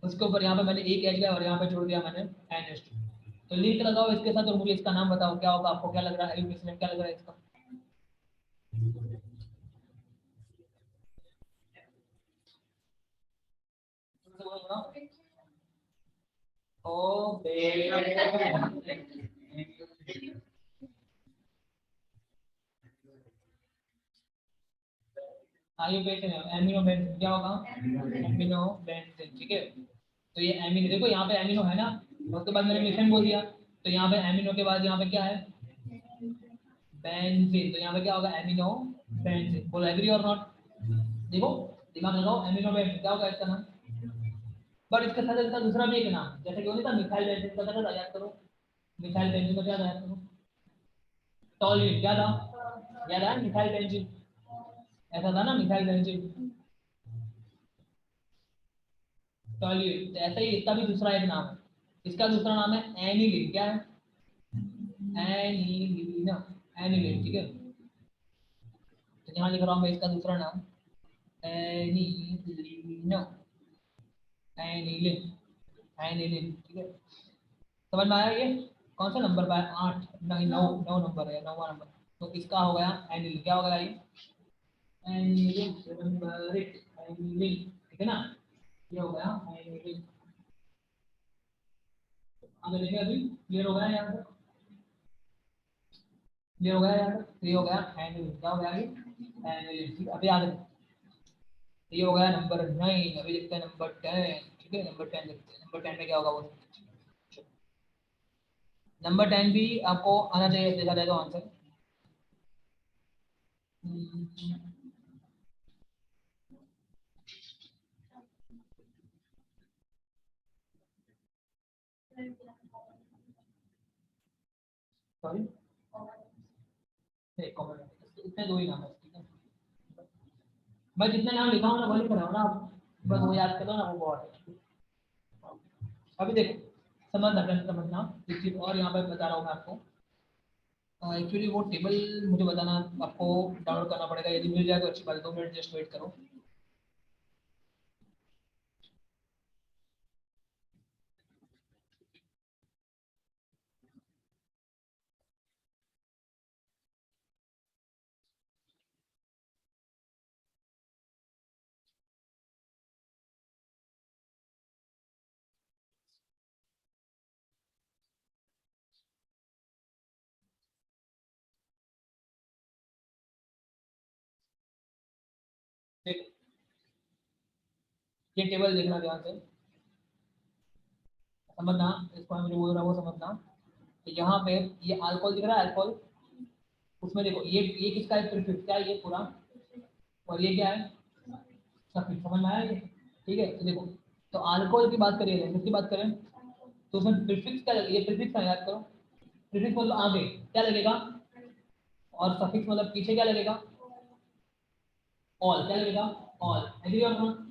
उसके ऊपर यहाँ पे मैंने एक एच लिया और यहाँ पे जोड़ दिया मैंने NH2। तो लिंक लगाओ इसके साथ और मुझे इसका नाम बताओ क्या होगा, आपको क्या लग रहा है, क्या लग रहा है इसका। ओ आइए बेंजीन है, एमिनो बेंजीन क्या होगा, एमिनो बेंजीन, ठीक है। तो ये एमिनो, देखो यहाँ पे एमिनो है ना, उसके बाद मैंने मिथेन बोल दिया, तो यहाँ पे एमिनो के बाद यहाँ पे क्या है, बेंजीन, तो यहाँ पे क्या होगा, एमिनो बेंजीन, बोलो एग्री और नॉट। देखो दिमाग लगाओ, एमिनो बेंजीन क्या होगा इसका नाम। बट इसके साथ इसका दूसरा भी एक नाम, जैसे कि होता मिथाइल बेंजीन का, क्या याद करो, मिथाइल बेंजीन का क्या याद करो, टॉल्यूइन, क्या था, याद आया मिथाइल बेंजीन, ऐसा था ना मिथाइल बेंजीन, टॉल्यूइन। तो ऐसा ही इसका भी दूसरा एक नाम है, इसका दूसरा नाम है एनिलीन, क्या है, एनिलीन, एनिलीन, ठीक है। तो यहाँ लिख रहा हूँ मैं इसका दूसरा नाम, एनिलीन, एनिलीन, एनिलीन, ठीक है। समझ में आया ये, कौन सा नंबर पाया, 8, नहीं 9, 9 नंबर है, 9वां नंबर। तो इसका हो गया एनिलीन, क्या हो गया ये, एनिलीन, नंबर 8, एनिलीन, ठीक है ना। ये हो गया एनिलीन, आगे देखिए अभी क्लियर हो गया यहाँ तक, क्लियर हो गया यहाँ तक, तो ये हो गया एनिलीन, क्या हो गया ये, एनिलीन, ठीक है। अभी आगे ये हो गया नंबर 9, अभी देखते हैं नंबर 10, ठीक है, नंबर 10 देखते हैं, नंबर 10 में क्या होगा वो। नंबर 10 भी आपको आना चाहिए, देखा जाए तो आंसर। सॉरी, कॉमन इतने दो ही नाम है, ठीक है। मैं जितने नाम लिखा हूँ ना वही कराओ ना आप, बस वो याद करो ना, वो बहुत है। अभी देखो समझना, टेंथ समझना एक चीज और यहाँ पे बता रहा हूँ मैं आपको। एक्चुअली वो टेबल मुझे बताना, आपको डाउनलोड करना पड़ेगा, यदि मिल जाए तो अच्छी बात है, 2 मिनट जस्ट वेट करो। देखो ये टेबल देखना ध्यान से, समझना, इसको मैं जो बोल रहा हूँ वो समझना। तो यहाँ पे ये अल्कोहल दिख रहा है, अल्कोहल, उसमें देखो ये किसका है, प्रीफिक्स क्या है ये पूरा, और ये क्या है, सफिक्स, समझ में आया ये, ठीक है। तो देखो, तो अल्कोहल की बात करिए, किसकी बात करें, तो उसमें प्रीफिक्स क्या लगेगा, ये प्रीफिक्स का याद करो, प्रीफिक्स मतलब आगे क्या लगेगा, और सफिक्स मतलब पीछे क्या लगेगा, ऑल, क्या लगेगा, ऑल, एग्री और नॉट।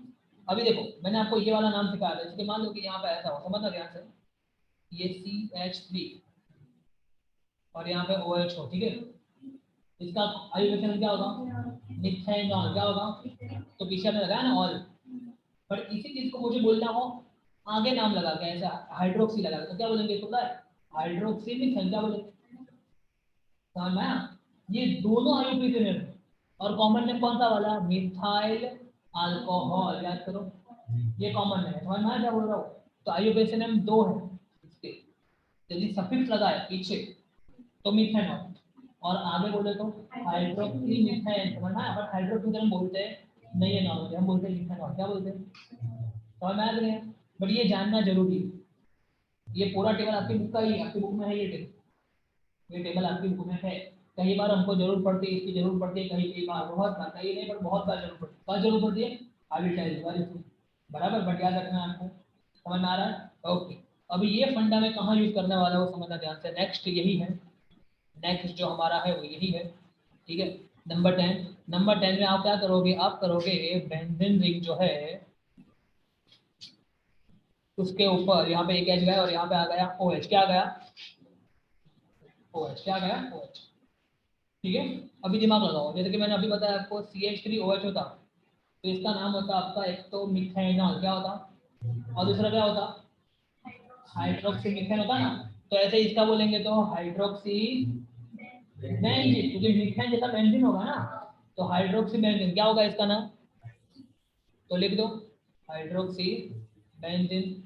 अभी देखो मैंने आपको ये वाला नाम सिखाया था, इसके मान लो कि यहाँ पे ऐसा हो, समझना ध्यान से, ये CH3 और यहाँ पे OH हो, ठीक है। इसका आयुर्वेद क्या होगा, मिथेनॉल, क्या होगा, तो पीछे हमने लगाया ना ऑल। पर इसी चीज को मुझे बोलना हो आगे नाम लगा के, ऐसा हाइड्रोक्सी लगा के, तो क्या बोलेंगे पता है, हाइड्रोक्सी मिथेन, क्या बोलेंगे, समझ में आया। ये दोनों आयुर्वेद है, और कॉमन नेम कौन सा वाला, मिथाइल अल्कोहल, याद करो, ये कॉमन नेम है, समझ में आया क्या बोल रहा हूँ। तो आयुर्वेद नेम दो है इसके, यदि सफिक्स लगा है पीछे तो मिथेनॉल, और आगे बोले तो हाइड्रोक्सी मिथेन, समझ में आया। बट हाइड्रोक्सी हम बोलते हैं नहीं है, नॉर्मली हम बोलते हैं मिथेनॉल, क्या बोलते हैं, समझ में आ रही है। बट ये जानना जरूरी है, ये पूरा टेबल आपकी बुक का ही है, आपकी बुक में है ये टेबल, ये टेबल आपकी बुक में है। कई बार हमको जरूरत पड़ती है, इसकी जरूरत पड़ती है, कहीं कई बार, बहुत बार, कहीं नहीं पर बहुत बार जरूरत पड़ती है। कहाँ जरूरत पड़ती है? आई विल टेल यू, बराबर, बट याद रखना है आपको। समझ में आ रहा है? ओके। अभी ये फंडा में कहाँ यूज करने वाला है वो समझना ध्यान से। नेक्स्ट यही है, नेक्स्ट जो हमारा है वो यही है, ठीक है। नंबर 10, नंबर 10 में आप क्या करोगे, आप करोगे बेंजीन रिंग जो है उसके ऊपर यहाँ पे एक एच गया और यहाँ पे आ गया ओ एच, क्या आ गया? ओ एच, क्या आ गया? ओ एच, ठीक है। अभी दिमाग लगाओ, जैसे कि मैंने अभी बताया आपको CH3OH होता, तो इसका नाम होता आपका एक तो मिथेनॉल, क्या होता, और दूसरा क्या होता? हाइड्रोक्सी मिथेन होता ना। तो ऐसे इसका बोलेंगे तो हाइड्रोक्सी बेंजीन, क्योंकि मिथेन जैसा बेंजीन होगा ना, तो हाइड्रोक्सी बेंजीन क्या होगा इसका नाम? तो लिख दो हाइड्रोक्सी बेंजीन,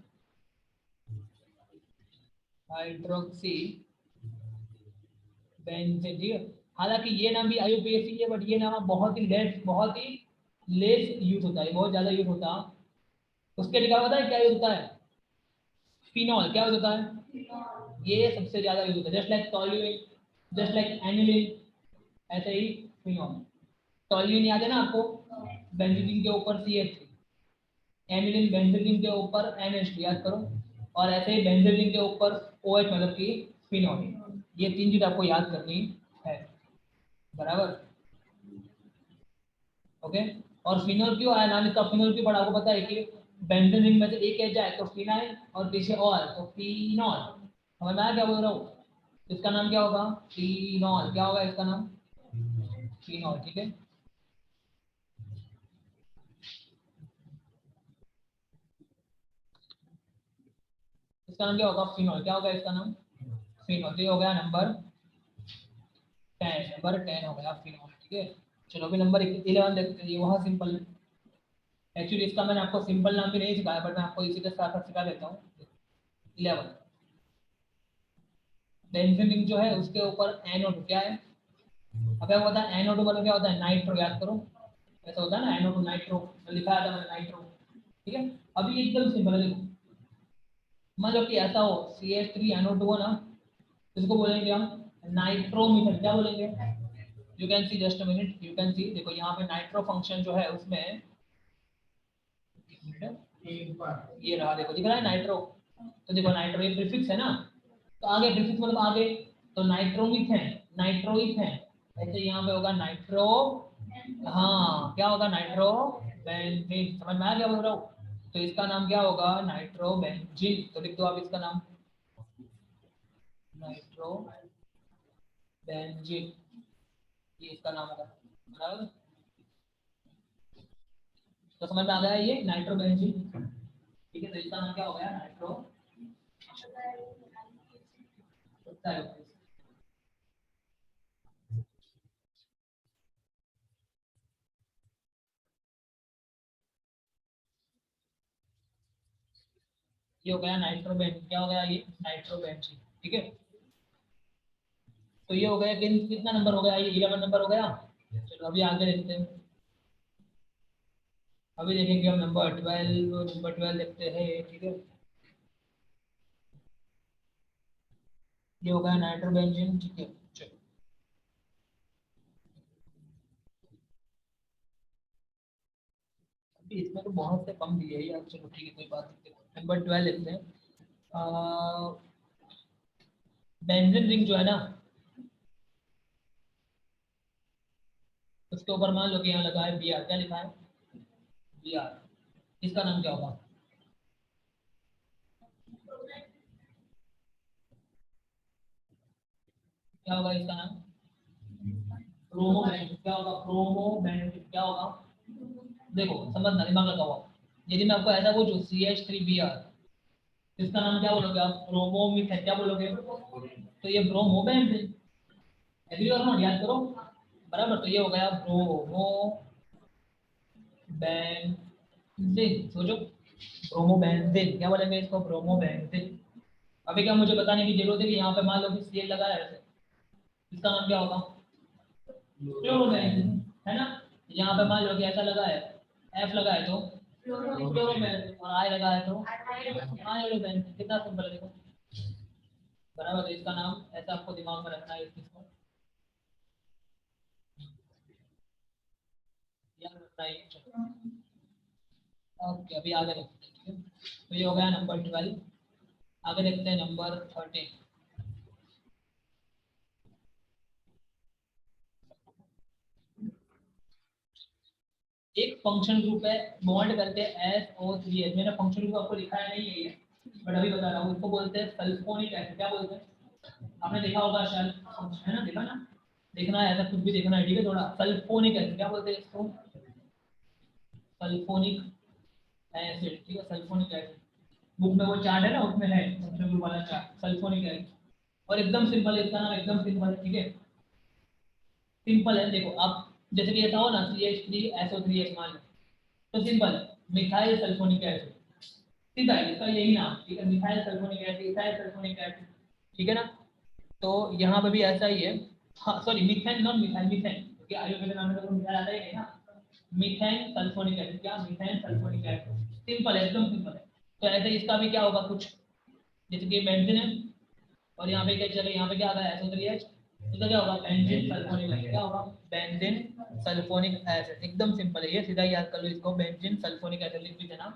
हाइड्रोक्सी बेंजीन, ठीक है। हालांकि ये नाम भी IUPAC है, बट ये नाम बहुत ही लेस यूज होता है, बहुत ज्यादा यूज होता है। उसके निकाल पता है क्या यूज होता है? फिनॉल, क्या यूज होता है? ये सबसे ज्यादा यूज होता है, just like toluene, just like aniline, ऐसे ही फिनॉल। टॉल्यूइन याद है ना आपको? बेंजीन के ऊपर CH3, एनिलीन बेंजीन के ऊपर NH2, याद करो। और ऐसे ही बेंजीन के ऊपर OH, मतलब कि फिनॉल। ये तीन चीज आपको याद करनी है, बराबर, ओके। और फिनोल क्यों आया नाम इसका? फिनोल क्यों पढ़ा, आपको पता है कि बेंजीन रिंग में से एक एच जाए तो फिनाइल और पीछे और तो फिनॉल। समझ में आया क्या बोल रहा हूँ? इसका नाम क्या होगा? फिनॉल, क्या होगा इसका नाम? फिनॉल, ठीक है। इसका नाम क्या होगा? फिनॉल, क्या होगा इसका नाम? फिनॉल। तो ये हो गया नंबर 10 हो गया फिनॉल, ठीक है। चलो अभी नंबर 11 देखते हैं, ये वहाँ सिंपल है। एक्चुअली इसका मैंने आपको सिंपल नाम भी नहीं सिखाया, बट मैं आपको इसी के साथ साथ सिखा देता हूँ। 11, बेंजीन रिंग जो है उसके ऊपर NO2, क्या है? अब क्या होता है NO2 मतलब क्या होता है? नाइट्रो, याद करो। ऐसा होता है ना NO2 नाइट्रो, तो लिखा था मैंने नाइट्रो, ठीक है। अभी ये एकदम सिंपल है, देखो। मान लो कि ऐसा हो CH3NO2 हो ना, तो इसको बोलेंगे हम नाइट्रोमीथेन, क्या बोलेंगे? You can see, just a minute, you can see, देखो यहाँ पे नाइट्रो फंक्शन जो है उसमें, ये रहा, देखो दिख रहा है नाइट्रो। तो देखो नाइट्रो ये प्रीफिक्स है ना, तो आगे प्रीफिक्स मतलब आगे, तो नाइट्रोमीथेन, नाइट्रोइथेन, ऐसे यहाँ पे होगा नाइट्रो, हाँ क्या होगा? Nitro benzene. समझ में आया क्या बोल रहा हूँ? तो इसका नाम क्या होगा? Nitro benzene. तो लिख दो आप इसका नाम, नाइट्रो बेंजीन, ये इसका नाम होगा, बराबर। तो समझ में आ गया ये नाइट्रो बेंजीन, ठीक है। तो इसका नाम क्या हो गया? नाइट्रो, ये हो गया नाइट्रो बेंजीन, क्या हो गया ये? नाइट्रो बेंजीन, ठीक है। तो ये हो गया कितना नंबर हो गया? ये 11 नंबर हो गया। चलो अभी आगे देखते हैं। अभी देखेंगे हम नंबर 12 देखते हैं, ठीक है। ये हो गया नाइट्रो बेंजीन, ठीक है। चलो अभी इसमें तो बहुत से कम दिए हैं यार, चलो ठीक है, कोई बात नहीं। नंबर 12 देखते हैं। बेंजीन रिंग जो है ना, उसके ऊपर मान लो कि यहाँ लगा है BR, क्या लिखा है? BR, इसका नाम क्या होगा? क्या होगा इसका नाम? प्रोमो बैंड, क्या होगा? प्रोमो बैंड, क्या होगा? देखो समझना, दिमाग लगाओ। यदि मैं आपको ऐसा पूछूं CH3BR, इसका नाम क्या बोलोगे आप? ब्रोमोमीथेन, क्या बोलोगे? तो ये ब्रोमो बैंड, एग्री और नॉट, याद करो, बराबर। तो ये हो गया ब्रोमो बेंजीन, सोचो, ब्रोमो बेंजीन, क्या बोलेंगे इसको? Bromo benzene. अभी क्या मुझे बताने की जरूरत है कि यहाँ पे मान लो कि CL लगा है ऐसे, इसका नाम क्या होगा? क्लोरोबेंजीन, है ना। यहाँ पे मान लो कि ऐसा लगा है, F लगा है तो क्लोरोबेंजीन, और I लगा है तो आयोडोबेंजीन। कितना सिंपल है देखो, बराबर। तो इसका नाम ऐसा आपको दिमाग में रखना है इस चीज को, याद रखना है। चलो ओके, अभी आगे देखते हैं। ठीक है, तो ये हो गया नंबर 12। आगे देखते हैं नंबर 13। एक फंक्शन ग्रुप है, बॉन्ड करके SO3H। मैंने फंक्शन ग्रुप आपको लिखा है नहीं है ये, बट अभी बता रहा हूँ। इसको बोलते हैं सल्फोनिक एसिड। क्या बोलते हैं? आपने देखा होगा शायद, है ना? देखा ना? देखना है, ऐसा कुछ भी देखना है। ठीक है, थोड़ा सल्फोनिक एसिड क्या बोलते हैं इसको? Sulphonic acid. ठीक है, सल्फोनिक एसिड। बुक में वो चार्ट है ना, उसमें है फंक्शन ग्रुप वाला चार्ट, सल्फोनिक एसिड। और एकदम सिंपल है इसका नाम, एकदम सिंपल है। ठीक है, सिंपल है। देखो आप, जैसे कि ऐसा हो ना, CH3SO3H मान लो, तो सिंपल है, मिथाइल सल्फोनिक एसिड। सीधा है इसका यही नाम। ठीक है, methyl sulphonic acid, ethyl sulphonic acid. ठीक है ना? तो यहाँ पे भी ऐसा ही है। हाँ sorry, methane not methyl, methane, क्योंकि आयु के नाम में तो मिथाइल आता ही नहीं ना। मीथेन सल्फोनिक एसिड, क्या? Methane sulphonic acid. सिंपल है, एकदम सिंपल है। तो ऐसे इसका भी क्या होगा कुछ, जैसे कि बेंजीन है, और यहाँ पे क्या चले, यहाँ पे क्या आता है SO3H, इसका क्या होगा? Benzene sulphonic acid. क्या होगा? Benzene sulphonic acid. एकदम सिंपल है ये, सीधा याद कर लो इसको, बेंजीन सल्फोनिक एसिड लिख भी देना।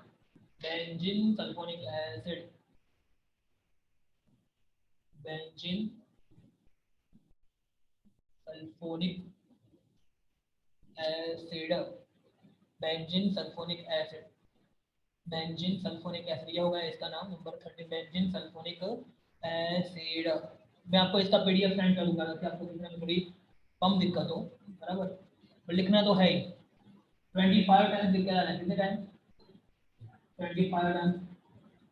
Benzene sulphonic acid, benzene sulphonic acid, benzene sulphonic acid, benzene sulphonic acid, ये होगा इसका नाम नंबर 13, बेंजीन सल्फोनिक एसिड। मैं आपको इसका PDF सेंड करूंगा ताकि आपको लिखने में थोड़ी कम दिक्कत हो, बराबर? पर लिखना तो है ही। 25 टाइम्स लिख के लाना है। कितने टाइम? 25 टाइम्स,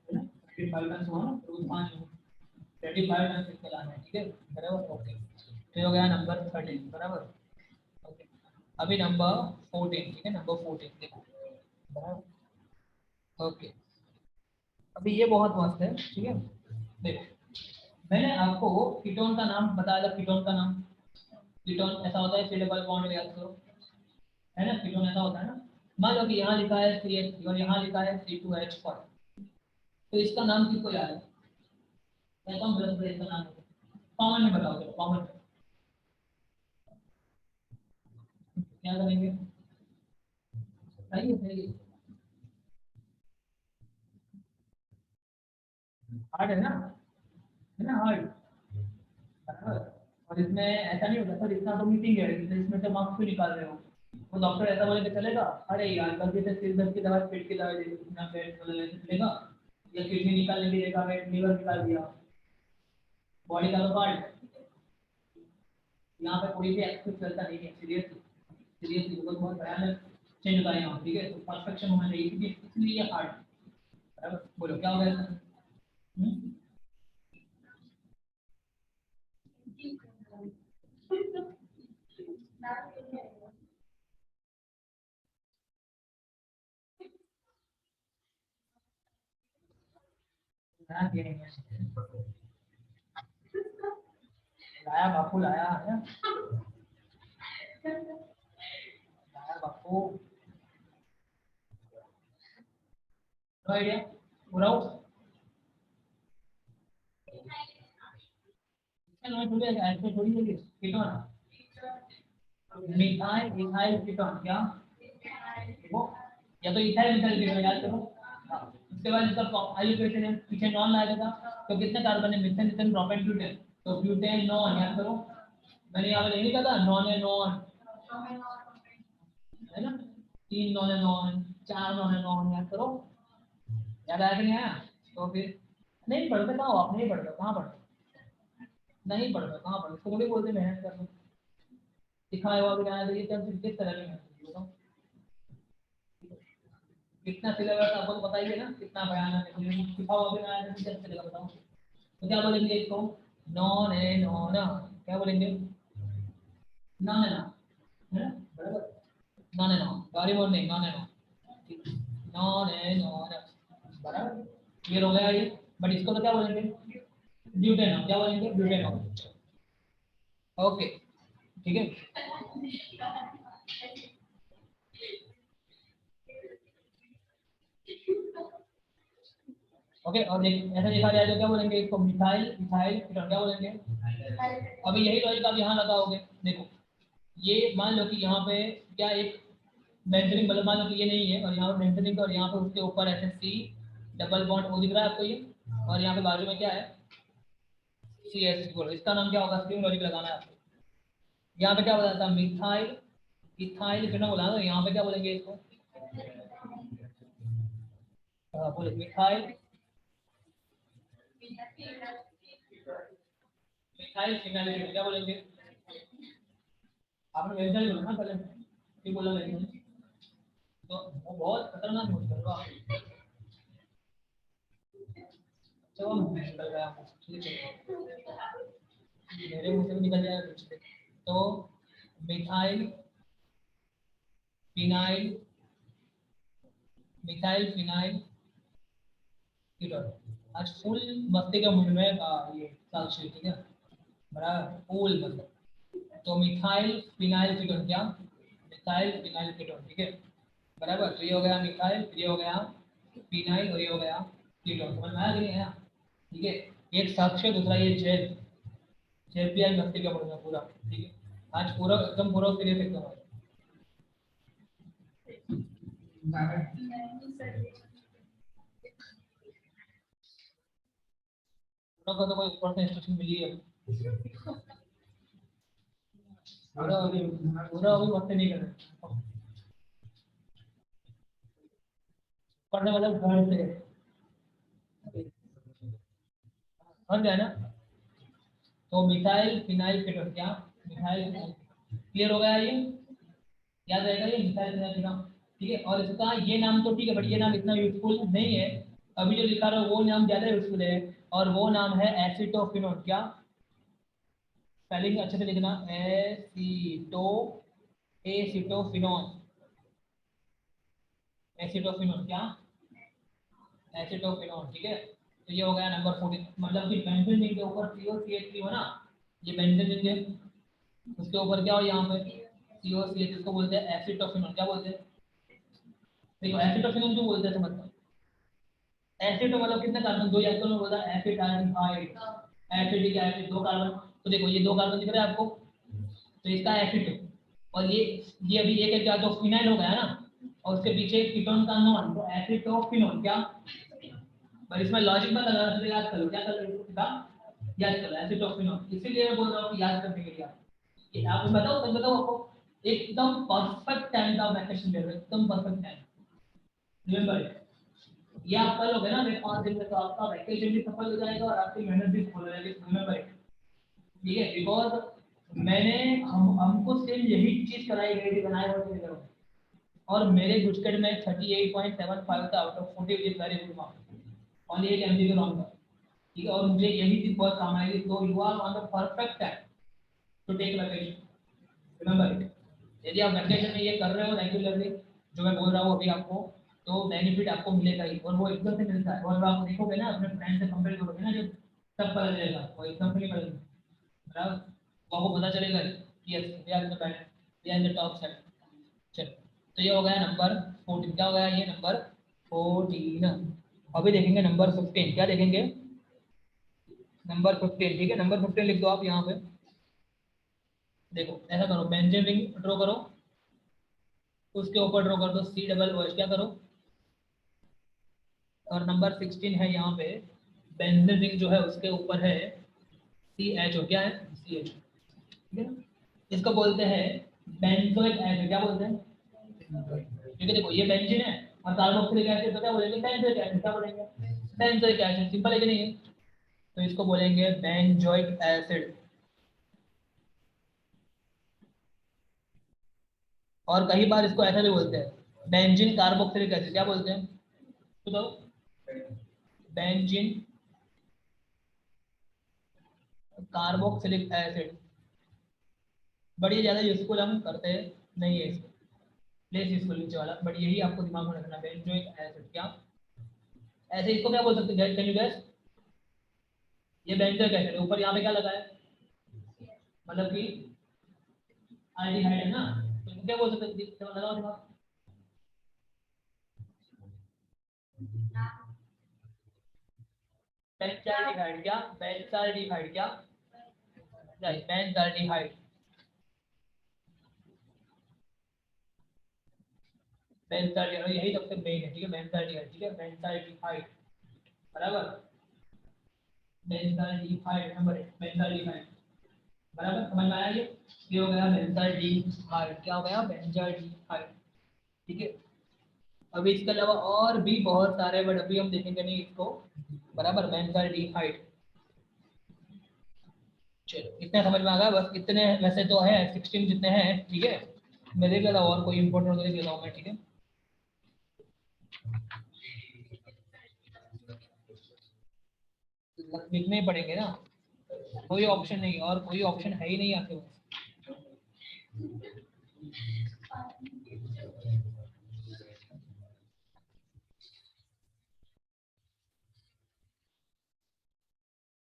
25 टाइम्स हुआ ना, रोज 5 मिनट, 25 टाइम्स लिख के लाना है। ठीक है, बराबर? ओके, तो हो गया नंबर 13, बराबर? ओके, अभी नंबर 14। ठीक है, नंबर 14 देखो, बराबर? ओके, अभी ये बहुत मस्त है। ठीक है, देखो, मैंने आपको कीटोन का नाम बताया था। कीटोन का नाम, कीटोन ऐसा होता है, सी डबल बॉन्ड, याद करो, है ना? कीटोन ऐसा होता है ना। मान लो कि यहाँ लिखा है CH3 और यहाँ लिखा है C2H4, तो इसका नाम किसको याद है? मैं कौन ब्रश ब्रेक का नाम है? कॉमन में बताओ, चलो कॉमन में क्या करेंगे? सही है, सही है। हार्ड है ना हार्ड, बराबर। और इसमें ऐसा नहीं होता सर, इतना तो मीटिंग है, इसमें से मार्क्स क्यों निकाल रहे हो? वो डॉक्टर ऐसा बोले तो चलेगा? अरे यार गलती से सिर दर्द की दवा, पेट की दवाई दे दी, इतना पेट चलेगा? या किडनी निकालने की जगह में लीवर निकाल दिया? बॉडी का तो पार्ट है। यहाँ पे कोई भी एक्सेस चलता नहीं है, सीरियसली, सीरियसली बहुत भयानक चेंज होता है यहाँ। ठीक है, तो परफेक्शन होना चाहिए, इसलिए ये हार्ड। बराबर, बोलो क्या हो गया? हम्म? ध्यान दिया नहीं है। लाया बापू, लाया है, लाया बापू। नो आइडिया, बुराओ। नो थोड़ी है, ऐसे थोड़ी है, कीटोन, मिथाइल इथाइल कीटोन, क्या? वो या तो इथाइल मिथाइल कीटोन, याद करो। हाँ, उसके बाद इसका आयु कैसे है, पीछे नॉन लाया था, तो कितने कार्बन है? Methane, ethane, propane, butane. तो ब्यूटेन नॉन, याद करो। मैंने यहाँ पे नहीं लिखा था नॉन है, नॉन है ना? 3 नॉन है, नॉन 4 नॉन है, नॉन, याद करो। याद आया कि नहीं आया? तो फिर नहीं पढ़ते कहाँ हो आप? नहीं पढ़ते कहाँ? पढ़ते नहीं पढ़ते कहाँ? पढ़ते थोड़ी बोलते मेहनत कर लो, सिखाया हुआ भी आया तो ये सब किस तरह की मेहनत है, बताओ? कितना सिलेबस आपको तो बताइए ना, कितना भयानक है। सिखा हुआ भी आया तो किस चलेगा, बताओ? तो क्या बोलेंगे इसको? नॉन है, नॉन, क्या बोलेंगे? नॉन है ना, है ना? बराबर, नॉन है, नॉन, गाड़ी बोल नहीं, नॉन है, नॉन, नॉन है, नॉन, बराबर, क्लियर हो गया ये? बट इसको तो क्या बोलेंगे? ब्यूटेनॉन, क्या बोलेंगे? ब्यूटेनॉन। ओके, ठीक है। ओके, और ऐसा देखा जाए तो क्या बोलेंगे इसको? मिथाइल इथाइल कीटोन, क्या बोलेंगे? अभी यही लॉजिक आप यहाँ लगाओगे। देखो, ये मान लो कि यहाँ पे क्या एक बेंजीन मतलब मान लो कि ये नहीं है और यहाँ पे बेंजीन और यहाँ पे उसके ऊपर SSC डबल बॉन्ड ओ दिख रहा है आपको ये, और यहाँ पे बाजू में क्या है CH4। इसका नाम क्या होगा, स्क्रीन लॉजिक लगाना है आपको। यहाँ पे क्या बताता है मिथाइल इथाइल फिर बोला तो यहाँ पे क्या बोलेंगे इसको, बोले मिथाइल मिथाइल फिनाइल क्या बोलेंगे। आपने वेंजल बोला ना पहले, ठीक बोला वेंजल, तो वो बहुत खतरनाक होता है। चलो निकल गया, ठीक है मेरे मुंह से भी निकल जाएगा कुछ भी। तो methyl phenyl methyl phenyl ketone. आज फुल मस्ती का मूड में ये साक्षी, ठीक है बराबर फुल मतलब। तो मिथाइल फिनाइल कीटोन क्या, मिथाइल फिनाइल कीटोन, ठीक है बराबर। तो ये हो गया मिथाइल, ये हो गया फिनाइल और ये हो गया कीटोन। समझ में आया कि नहीं आया, ठीक है। एक साक्ष्य, दूसरा ये जेल, जेल भी आज मस्ती का मूड में पूरा, ठीक है आज पूरा एकदम पूरा सीरियस एकदम आज। पूरा का तो कोई ऊपर से इंस्ट्रक्शन मिली है, पूरा पूरा अभी वक्त नहीं कर रहे पढ़ने मतलब घर से समझ जाए ना। तो मिथाइल फिनाइल कीटोन क्या, मिथाइल क्लियर हो गया ये, याद रहेगा ये मिथाइल फिनाइल कीटोन, ठीक है। और इसका ये नाम तो ठीक है बट ये नाम इतना यूजफुल नहीं है, अभी जो लिखा रहा है वो नाम ज्यादा यूजफुल है, और वो नाम है एसिटोफिनोन। क्या स्पेलिंग अच्छे से लिखना, एसिटो एसिटोफिनोन, एसिटोफिनोन क्या, एसिटोफिनोन, ठीक है। तो ये हो गया नंबर 14, मतलब कि बेंजीन रिंग के ऊपर COCH3 हो ना, ये बेंजीन रिंग है, उसके ऊपर क्या हो यहाँ पे COCH, इसको बोलते हैं एसिटोफिनोन। क्या बोलते हैं, देखो एसिटोफिनोन जो बोलते हैं तो मतलब एसिड मतलब कितने कार्बन, दो, या तो मैं बोलता एसिड एल्डिहाइड, एसिडिक एसिड दो कार्बन। तो देखो ये दो कार्बन दिख रहे हैं आपको, तो इसका एसिड है। और ये अभी एक एक क्या तो फिनाइल हो गया ना, और उसके पीछे कीटोन का नॉन, तो एसिटोफिनोन क्या। पर इसमें लॉजिक मत लगाना, तो याद करो, क्या कर रहे हो किताब याद करो एसिटोफिनोन, इसीलिए मैं बोल रहा हूँ कि याद करने के लिए ये आप बताओ, तब बताओ आपको एकदम परफेक्ट टाइम का वैकेशन दे रहे हो, एकदम परफेक्ट टाइम, रिमेंबर ये आप कर लोगे ना 5 दिन में, तो आपका वैकेशन भी सफल हो जाएगा और आपकी मेहनत भी सफल हो जाएगी, रिमेंबर इट, ठीक है। बिकॉज मैंने हमको सेम यही चीज कराई गई थी बनाए हुए थे करो, और मेरे गुजकेट में 38.75 था out of 40, which is very good marks, only एक एमसीक्यू रॉन्ग था, ठीक है। और मुझे यही चीज बहुत काम आएगी, तो you are on the perfect time to take vacation, remember it. यदि आप वैकेशन में ये कर रहे हो रेगुलरली, जो मैं बोल रहा हूँ अभी आपको, तो बेनिफिट आपको मिलेगा ही, और वो एकदम से मिलता है। और आप देखोगे ना अपने फ्रेंड से कंपेयर करोगे ना, जो सब पता चलेगा, वो एकदम से नहीं पता बराबर, तो आपको पता चलेगा yes we are in the bad, we are in the top side. चलो, तो ये हो गया नंबर 14, क्या हो गया ये नंबर 14। अभी देखेंगे नंबर 15, क्या देखेंगे नंबर 15, ठीक है नंबर 15 लिख दो आप यहाँ पे। देखो ऐसा करो, बेंजीन रिंग ड्रॉ करो, उसके ऊपर ड्रॉ कर दो C डबल ओ, क्या करो, और नंबर 16 है यहाँ पे बेंजीन रिंग जो है उसके ऊपर है CHO, क्या है CH, ठीक है ना। इसको बोलते हैं बेंजोइक एसिड, क्या बोलते हैं, क्योंकि देखो ये बेंजीन है और कार्बोक्सिलिक एसिड, तो क्या बोलेंगे बेंजोइक एसिड, क्या बोलेंगे बेंजोइक एसिड, सिंपल है कि नहीं है। तो इसको बोलेंगे बेंजोइक एसिड। और कई बार इसको ऐसा भी बोलते हैं बेंजीन कार्बोक्सिलिक एसिड, क्या बोलते हैं तो बेंजीन कार्बोक्सिलिक एसिड, बड़ी ज्यादा यूजफुल हम करते नहीं है इसको, लेस यूजफुल नीचे वाला, बट यही आपको दिमाग में रखना, बेंजोइक एसिड क्या, ऐसे इसको क्या बोल सकते हैं, कैन यू गेस, ये बेंजोइक एसिड ऊपर यहाँ पे क्या लगा है, मतलब कि एल्डिहाइड है ना, तो इसको क्या बोल सकते हैं, लगाओ दिमाग, बेंजाल्डिहाइड, क्या बेंजाल्डिहाइड, क्या बेंजाल्डिहाइड, बेंजाल्डिहाइड, यही सबसे मेन है, ठीक है, बेंजाल्डिहाइड, ठीक है, बेंजाल्डिहाइड बराबर, बेंजाल्डिहाइड नंबर 1 बेंजाल्डिहाइड बराबर, समझ में आया ये हो गया बेंजाल्डिहाइड, क्या हो गया बेंजाल्डिहाइड, ठीक है। अभी इसके अलावा और भी बहुत सारे वर्ड अभी हम देखेंगे नहीं इसको, बराबर, बेंजाल्डिहाइड। चलो इतना समझ में आ गया, बस इतने वैसे तो है 16 जितने हैं, ठीक है। मैं देख लेता हूँ और कोई इंपॉर्टेंट देख लेता हूँ मैं, ठीक है। लिखने ही पड़ेंगे ना, कोई ऑप्शन नहीं, और कोई ऑप्शन है ही नहीं आपके पास।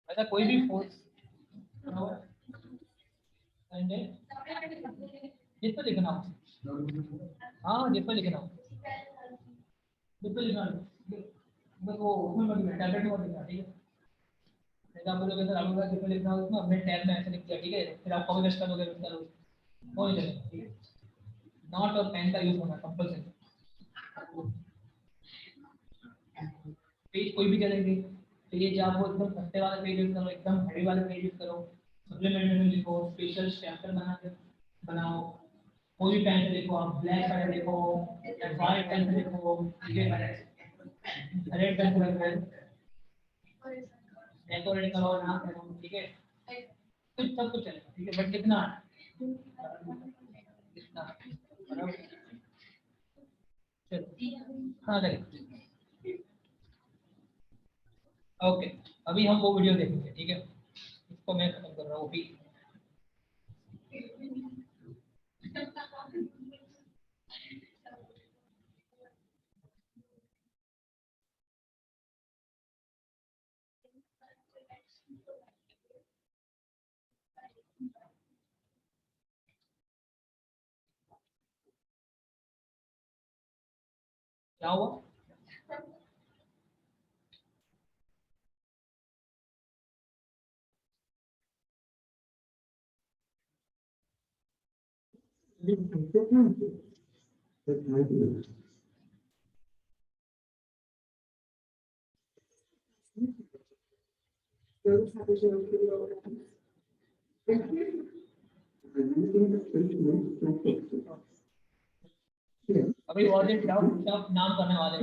ऐसा कोई भी फोर्स जिस पर लिखना हो, हाँ जिस पर लिखना हो, जिस पर लिखना हो, बस वो उसमें मत लिखना, टैबलेट में मत लिखना, ठीक है। जैसे आप बोलोगे सर आपको जिस पर लिखना हो उसमें अपने टैब में ऐसे लिख दिया, ठीक है, फिर आप कॉपी पेस्ट करोगे उसका वो नहीं चलेगा, ठीक है। नॉट और पेन का यूज होना कंपल्सरी। पेज कोई भी चलेंगे, तो ये जो आपको एकदम सस्ते वाला पेज यूज करो, एकदम हैवी वाला पेज यूज करो, सप्लीमेंट में लिखो, स्पेशल चैप्टर बना के बनाओ, कोई भी पेन से लिखो, आप ब्लैक पेन से लिखो या व्हाइट पेन से लिखो, ठीक है, रेड पेन से लिखो, डेकोरेट करो ना करो, ठीक है, कुछ सब कुछ चलेगा, ठीक है, बट लिखना लिखना बराबर। चलो हाँ चलिए, ओके, अभी हम वो वीडियो देखेंगे, ठीक है, इसको मैं खत्म कर रहा हूँ अभी। क्या हुआ? अभी और दिन सब नाम करने वाले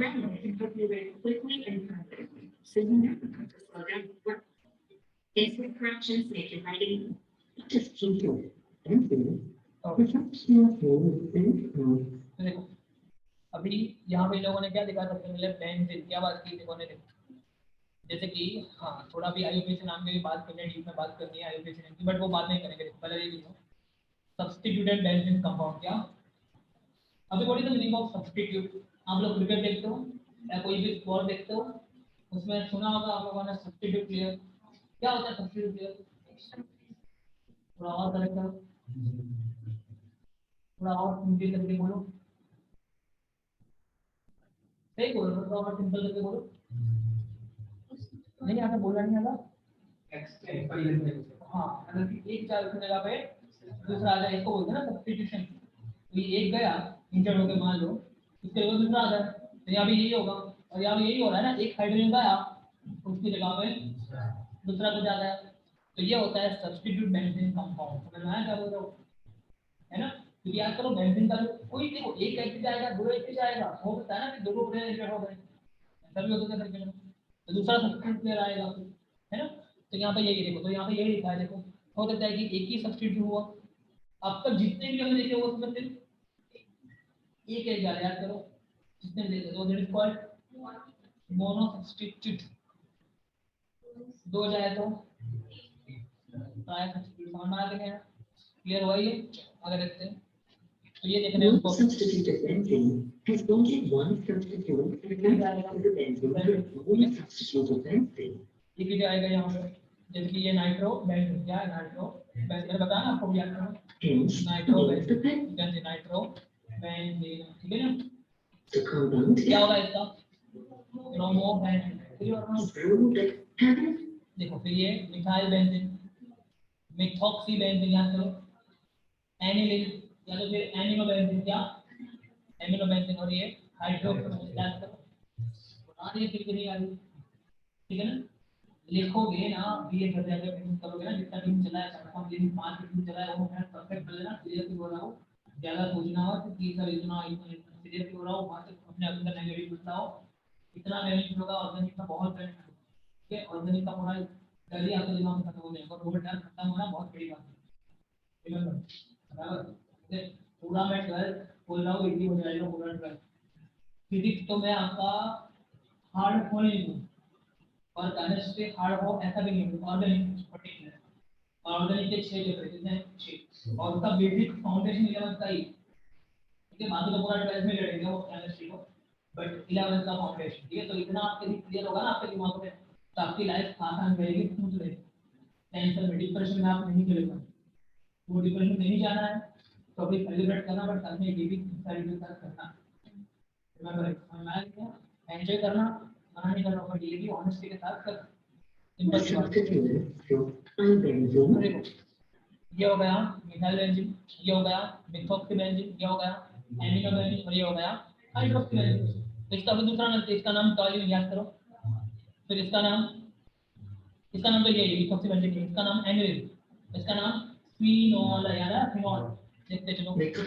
Basic corrections make your writing just simpler. देखो अभी यहाँ पे लोगों ने क्या दिखा, सबसे पहले पेंसिल क्या बात की देखो ने, जैसे कि हाँ थोड़ा भी आईयूपीएसी नाम की भी बात करनी है, डीप में बात करनी है आईयूपीएसी नाम की, बट वो बात नहीं करेंगे, पहले ये देखो सब्स्टिट्यूटेड बेंजीन कंपाउंड क्या। अभी what is the meaning of substitute? आप लोग क्रिकेट देखते हो या कोई भी स्पोर्ट देखते हो, उसमें सुना होगा आप लोगों ने सब्स्टिट्यूट प्लेयर, क्या होता है सब्स्टिट्यूट प्लेयर? थोड़ा और करेक्ट करो, थोड़ा और सिंपल करके बोलो, सही बोलो, थोड़ा और सिंपल करके बोलो, नहीं आता, बोला नहीं आता। हाँ अगर एक चार की जगह पे दूसरा आ जाए, इसको बोलते हैं ना सब्स्टिट्यूशन। तो ये एक गया इंजर्ड होकर मान लो, उसके बाद दूसरा आ जाए, तो यहाँ भी यही होगा, और यहाँ भी यही हो रहा है ना, एक हाइड्रोजन गया उसकी जगह पे दूसरा कुछ आ जाए, तो ये होता है सब्स्टिट्यूट बेंजीन कंपाउंड। समझ में आया क्या बोल रहा हूँ, है ना? क्योंकि याद करो बेंजीन का कोई देखो एक व्यक्ति जाएगा, दो व्यक्ति जाएगा, हो सकता है ना कि दोनों प्लेयर इंजर्ड हो गए, ऐसा भी हो सकता है क्रिकेट में, तो दूसरा सब्स्टिट्यूट प्लेयर आएगा, है ना? तो यहाँ पे यही देखो, तो यहाँ पे यही लिखा है, देखो हो सकता है कि एक ही सब्स्टिट्यूट हुआ, अब तक जितने भी हमने देखे वो उसमें सिर्फ एक एक जा याद करो, जितने भी देखे, तो that is called mono substitute. दो जाए तो ट्राई सब्स्टिट्यूट, समझ में आ गया? क्लियर हुआ ये? आगे देखते हैं, तो ये देखने को substitute of benzene has only one substitute and the benzene only substitute of benzene। ये क्या आएगा यहाँ पे, जैसे कि ये नाइट्रो बेंजीन, क्या है नाइट्रो बेंजीन, बताया ना आपको, याद करो नाइट्रो बेंजीन, नाइट्रो बेंजीन, ठीक है ना? क्या होगा इसका ब्रोमो बेंजीन, देखो फिर ये मिथाइल बेंजीन, मिथॉक्सी बेंजीन, याद करो एनिलीन, या तो फिर एनिलो बेंजीन, क्या एमिनो बेंजीन और ये हाइड्रोक्सी याद करो, पुरानी ये फिर नहीं आ रही, ठीक है ना। लिखोगे ना ये कर जाएगा, करोगे ना जितना दिन चला है, 5 दिन चला है, वो मैं परफेक्ट कर लेना, क्लियर हो रहा हो, ज्यादा सोचना हो कि सर इतना क्लियर हो रहा हो, वहां से अपने अंदर नेगेटिव बताओ, इतना बेनिफिट होगा ऑर्गेनिक का, बहुत बेनिफिट होगा, ठीक है। ऑर्गेनिक का पूरा डर ही आपके दिमाग में खत्म हो जाएगा, और वो डर खत्म होना बहुत बड़ी बात है, बराबर। पूरा मैं 12 बोल रहा हूँ, इजी हो जाएगा पूरा 12। फिजिक्स तो मैं आपका हार्ड होने नहीं दूँ, और केमिस्ट्री हार्ड हो ऐसा भी नहीं, ऑर्गेनिक पर्टिकुलर, ऑर्गेनिक के 6 चैप्टर कितने हैं, 6, और उसका बेसिक फाउंडेशन 11 का ही, ठीक है। बाकी तो पूरा 12 में लड़ेंगे वो केमिस्ट्री को, बट 11 का फाउंडेशन, ठीक है। तो इतना आपके लिए क्लियर होगा ना आपके दिमाग में, तो आपकी लाइफ आसान रहेगी, स्मूथ रहेगी, टेंशन में डिप्रेशन में आप नहीं चलेगा। वो डिप्रेशन में नहीं जाना है तो अभी सेलिब्रेट करना, बट साथ में ये भी सारी के साथ करना, रिमेंबर एंजॉय करना, मना नहीं करना, बट ये भी ऑनेस्टी के साथ करना, सिंपल सी बात है। ये हो गया मिथाइल बेंजीन, ये हो गया मिथॉक्सी बेंजीन, ये हो गया एमिनो बेंजीन, और ये हो गया हाइड्रोक्सी बेंजीन। तो इसका भी दूसरा नाम, इसका नाम टॉलिन, याद करो। फिर इसका नाम तो ये है मिथॉक्सी बेंजीन, इसका नाम एनिलिन, इसका नाम फिनोल है, याद है फिनोल, देखते चलो बेंजीन।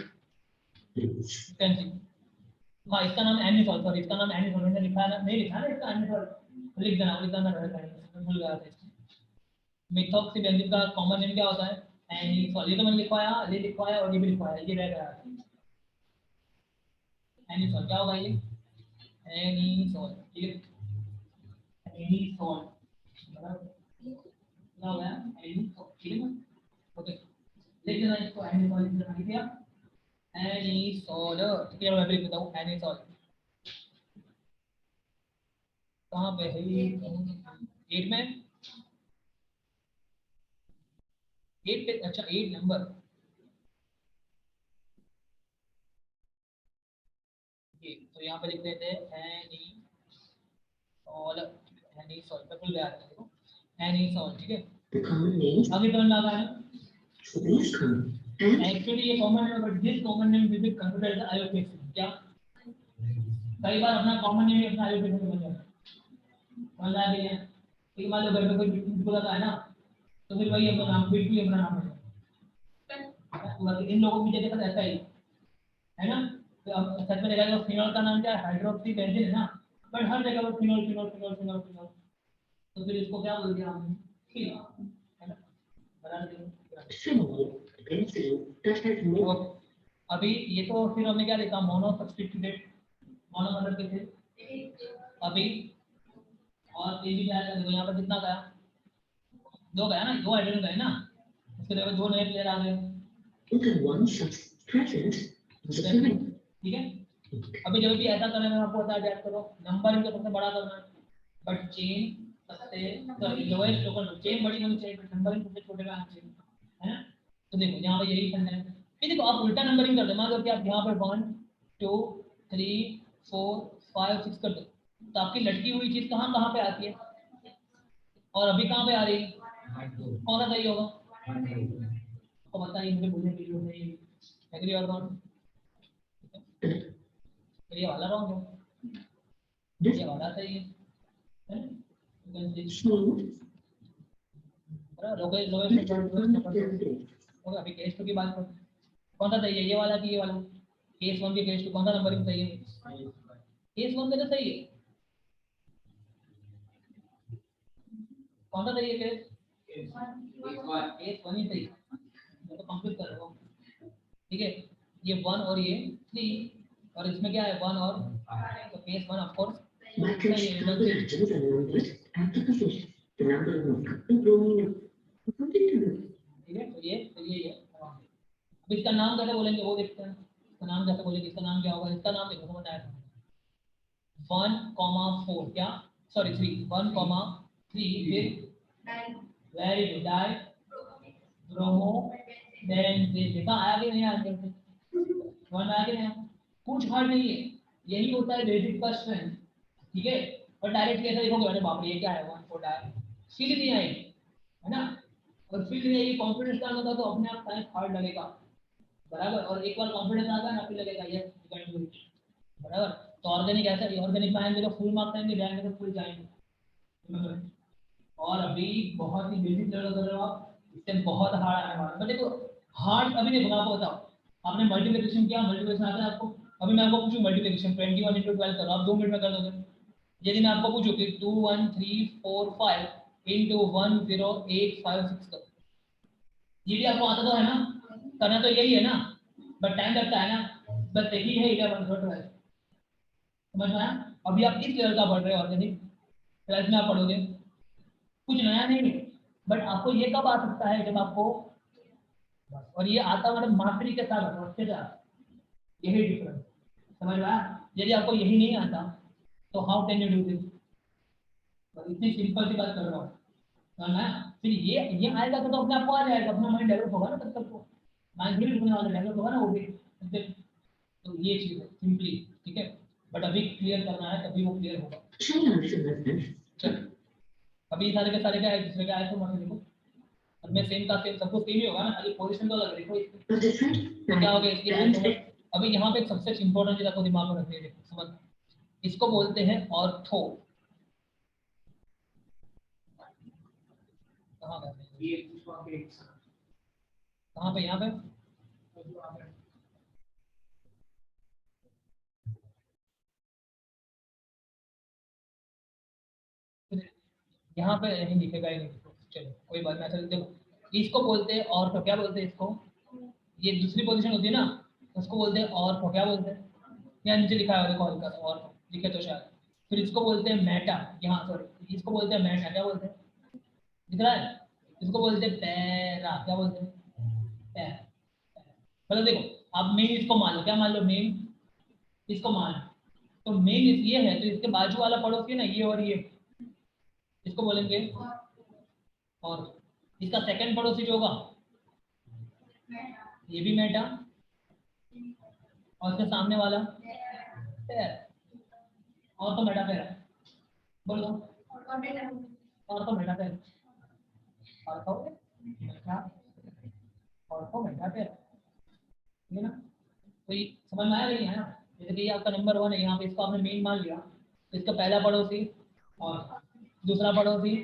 हाँ इसका नाम एनिसोल, सॉरी इसका नाम एनिसोल, मैंने लिखा है नहीं, लिखा है इसका एनिसोल, लिख देना, भूल गया था। मिथॉक्सी बेंजीन का कॉमन नेम क्या होता है, एनिसोल, ये तो मैंने लिखवाया, ये लिखवाया और ये भी लिखवाया, ये रह गया एनिसोल, क्या होगा ये एनिसोल, ठीक है। एनिसोल बराबर क्या हो गया एनिसोल, ठीक है ना। ओके लिख देना इसको, एनिसोल लिख देना, ठीक है। एनिसोल, ठीक है, मैं भी लिख देता हूँ एनिसोल, कहाँ पे है ये, 8 में, 8 पे, अच्छा 8 नंबर, ये तो यहाँ पे लिख देते हैं एनिसोल, एनिसोल पे भूल गया था, देखो एनिसोल, ठीक है। आगे तो ना आया एक्चुअली ये common name, but this common name will be considered as आयोफिक्स, क्या कई बार अपना कॉमन नेम ही अपना आयोफिक्स बन जाता है, समझ आ गई है। एक मान लो घर में कोई बिट्टू बोला है ना, तो फिर वही अपना नाम, बिट्टू ही अपना नाम है, इन लोगों की जगह ऐसा ही है ना। तो अब सच में देखा जाए फिनोल का नाम क्या है, हाइड्रोक्सी बेंजीन है ना, बट हर जगह पर phenol phenol phenol phenol phenol, तो फिर इसको क्या बोल दिया हमने, फिनोल, है ना, बना दिया। अभी ये तो फिर हमने क्या लिखा, मोनो सब्स्टिट्यूटेड, मोनो मतलब कैसे, अभी और ये भी क्या है, देखो यहाँ पर कितना गया, 2 गया ना, 2 हाइड्रोजन गए ना, उसके बाद 2 नए प्लेयर आ गए, ठीक है। अभी जब भी ऐसा करने में आपको बता याद करो, नंबर इनका सबसे बड़ा करना है, बट चेन सबसे लोएस्ट लोकल, चेन बड़ी होनी चाहिए, बट नंबर सबसे छोटे का आना चाहिए, है ना। तो देखो यहाँ पे यही फंडा है, फिर देखो आप उल्टा नंबरिंग कर दो, मान लो कि आप यहाँ पर 1 2 3 4 5 6 कर दो, तो आपकी लटकी हुई चीज कहाँ कहाँ पे आती है, और अभी कहाँ पे आ रही है, कौन सा सही होगा, तो बताइए मुझे, बोलने की जरूरत नहीं, एग्री और नॉट, ये वाला रॉन्ग है, ये वाला सही है, अभी केस 2 की बात करते हैं, कौन सा सही है, ये वाला कि ये वाला, केस 1 की केस 2 कौन सा नंबर सही है, केस 1 का तो सही है, कौन सा सही है केस, केस 1 ही सही, मैं तो कंप्लीट कर रहा हूँ, ठीक है। ये 1 और ये 3, और इसमें क्या है 1 और, तो केस 1 ऑफ कोर्स सही है, ठीक है। तो ये है, अब इसका नाम कैसे बोलेंगे वो देखते हैं, इसका नाम कैसे बोलेंगे, इसका नाम क्या होगा, इसका नाम देखो समझ आया, 1,4 क्या, सॉरी 3, 1,3 फिर very good, die bromo benzene, देखा आया कि नहीं आया, समझ में आया कि नहीं, कुछ हार्ड नहीं है, यही होता है बेसिक का स्ट्रेंथ, ठीक है। और डायरेक्टली ऐसा देखोगे, अरे बाप रे ये क्या है, 1,4 डाई, फील नहीं आएगी, है ना, और फील नहीं आएगी, कॉन्फिडेंस डालना था तो अपने आप साइंस हार्ड लगेगा, बराबर। और एक बार कॉन्फिडेंस आ गया ना, फिर लगेगा यस बराबर। तो ऑर्गेनिक ऐसा, ऑर्गेनिक में आएंगे तो फुल मार्क्स आएंगे, जाएंगे तो फुल जाएंगे। और अभी बहुत ही बेसिक लेवल कर रहे हो आप, इससे बहुत हार्ड आने वाला है। देखो हार्ड अभी देखो, मैं आपको बताओ, आपने मल्टीप्लिकेशन किया, मल्टीप्लिकेशन आता है आपको। अभी मैं आपको पूछूं मल्टीप्लिकेशन 21 × 12 करो, आप 2 मिनट में कर दोगे। यदि मैं आपको पूछूं कि 2 1 3 4 5 × 1 0 8 5 6 करो, ये भी आपको आता तो है ना, करना तो यही है ना, बट टाइम लगता है ना, बस यही है 11 12। समझ में आया? अभी आप इस लेवल का पढ़ रहे हो ऑर्गेनिक, ट्वेल्थ में आप पढ़ोगे, कुछ नया नहीं है, बट आपको ये कब आ सकता है जब आपको, और ये आता मतलब मास्टरी के साथ आता, उसके साथ, यही डिफरेंस। समझ में आया? यदि आपको यही नहीं आता तो how can you do this? इतनी सिंपल सी बात कर रहा हूँ, समझ में आया? फिर ये आएगा तो अपने आप को आ जाएगा, अपना माइंड डेवलप होगा ना, तब तक तो माइंड भी रुकने वाला, डेवलप होगा ना वो भी। तो ये चीज है सिंपली, ठीक है, बट अभी क्लियर करना है तभी वो क्लियर होगा। चल अभी सारे के सारे क्या है, दूसरे का आए तो मतलब देखो, अब मैं सेम का सेम, सबको सेम ही होगा ना, खाली पोजीशन तो अलग देखो इसकी। तो क्या हो गया इसकी आंसर। अभी यहाँ पे सबसे इंपॉर्टेंट चीज आपको दिमाग में रखनी है, देखो समझ, इसको बोलते हैं ऑर्थो। कहाँ गए ये, कहाँ पे, यहाँ पे यहाँ पे नहीं दिखेगा ही नहीं, चलो कोई बात नहीं। चलो देखो, इसको बोलते हैं ऑर्थो, क्या बोलते हैं इसको, ये दूसरी पोजीशन होती है ना, उसको बोलते हैं ऑर्थो, क्या बोलते हैं, यहाँ नीचे लिखा है देखो हल्का सा ऑर्थो लिखे तो शायद। फिर इसको बोलते हैं मेटा, यहाँ सॉरी, इसको बोलते हैं मेटा, क्या बोलते हैं, दिख रहा है, इसको बोलते हैं पैरा, क्या बोलते हैं, पैरा। मतलब देखो आप मेन इसको मान लो, क्या मान लो, मेन इसको मान लो, तो मेन ये है, तो इसके बाजू वाला पड़ोसी ना ये, और ये इसको बोलेंगे, और इसका सेकंड पड़ोसी जो होगा ये भी मेटा, और इसके सामने वाला पैर, और तो मेटा पैर है, बोलो, और तो मेटा पैर, और तो मेटा, और तो मेटा पैर, ठीक है ना। तो ये समझ में आया नहीं है ना, जैसे कि ये आपका नंबर 1 है, यहाँ पे इसको आपने मेन मान लिया, तो इसका पहला पड़ोसी और दूसरा पड़ोसी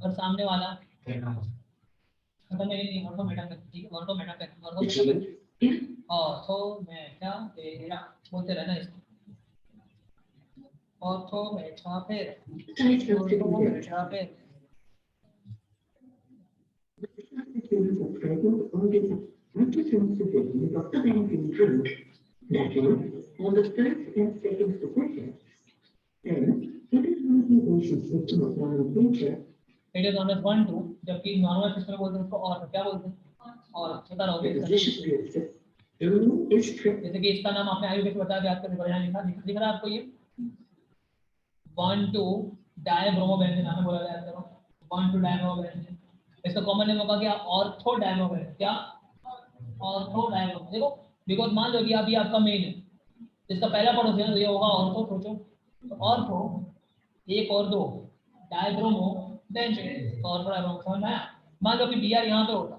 और सामने वाला, मतलब नहीं ऑर्थो मेटा कर, ठीक है, ऑर्थो मेटा कर, ऑर्थो मेटा कर, ऑर्थो मेटा तेरा बोलते रहना इसको, ऑर्थो मेटा फिर, ऑर्थो मेटा फिर। On the first and second position, then it is motivation system of non-nature. It is known as 1 2, जबकि नॉर्मल सिस्टम बोलते हैं उसको और, क्या बोलते हैं, और पता रहोगे जैसे कि इसका नाम आपने आयु के बताया, याद करके बढ़िया लिखा, दिख रहा है आपको ये 1 2 डायब्रोमोबेंजीन, आपने बोला याद करो 1 2 डायब्रोमोबेंजीन। इसका कॉमन नेम होगा क्या, ऑर्थो डायब्रोमोबेंजीन, क्या ऑर्थो डायब्रोमोबेंजीन। देखो बिकॉज मान लो कि अभी आपका मेन है, इसका पहला पड़ोसी है तो ये होगा ऑर्थो, सोचो तो ऑर्थो 1 और 2 डायब्रोमो बेंजीन, ऑर्थो डायब्रोमो, समझ में आया? मान लो कि बीआर यहाँ पे होता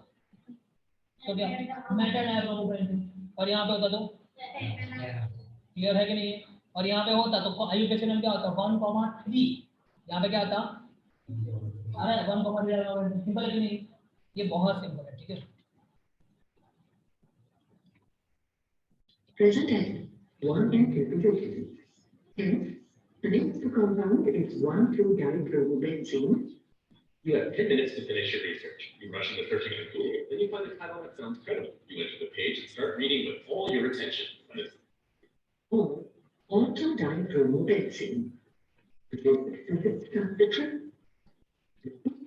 तो क्या मेटा डायब्रोमो बेंजीन, और यहाँ पे होता तो क्लियर है कि नहीं है, और यहाँ पे होता तो आयु के क्या होता 1,3, यहाँ पे क्या आता, अरे 1,3, सिंपल है कि नहीं, ये बहुत सिंपल है, ठीक है। Present tense, 1 and 2 positions. Hence, the name of the compound is 1,2-dibromobenzene. You have 10 minutes to finish your research. You rush into searching on Google, then you find a title that sounds credible. You enter the page and start reading with all your attention. Or ortho-dibromobenzene. The truth.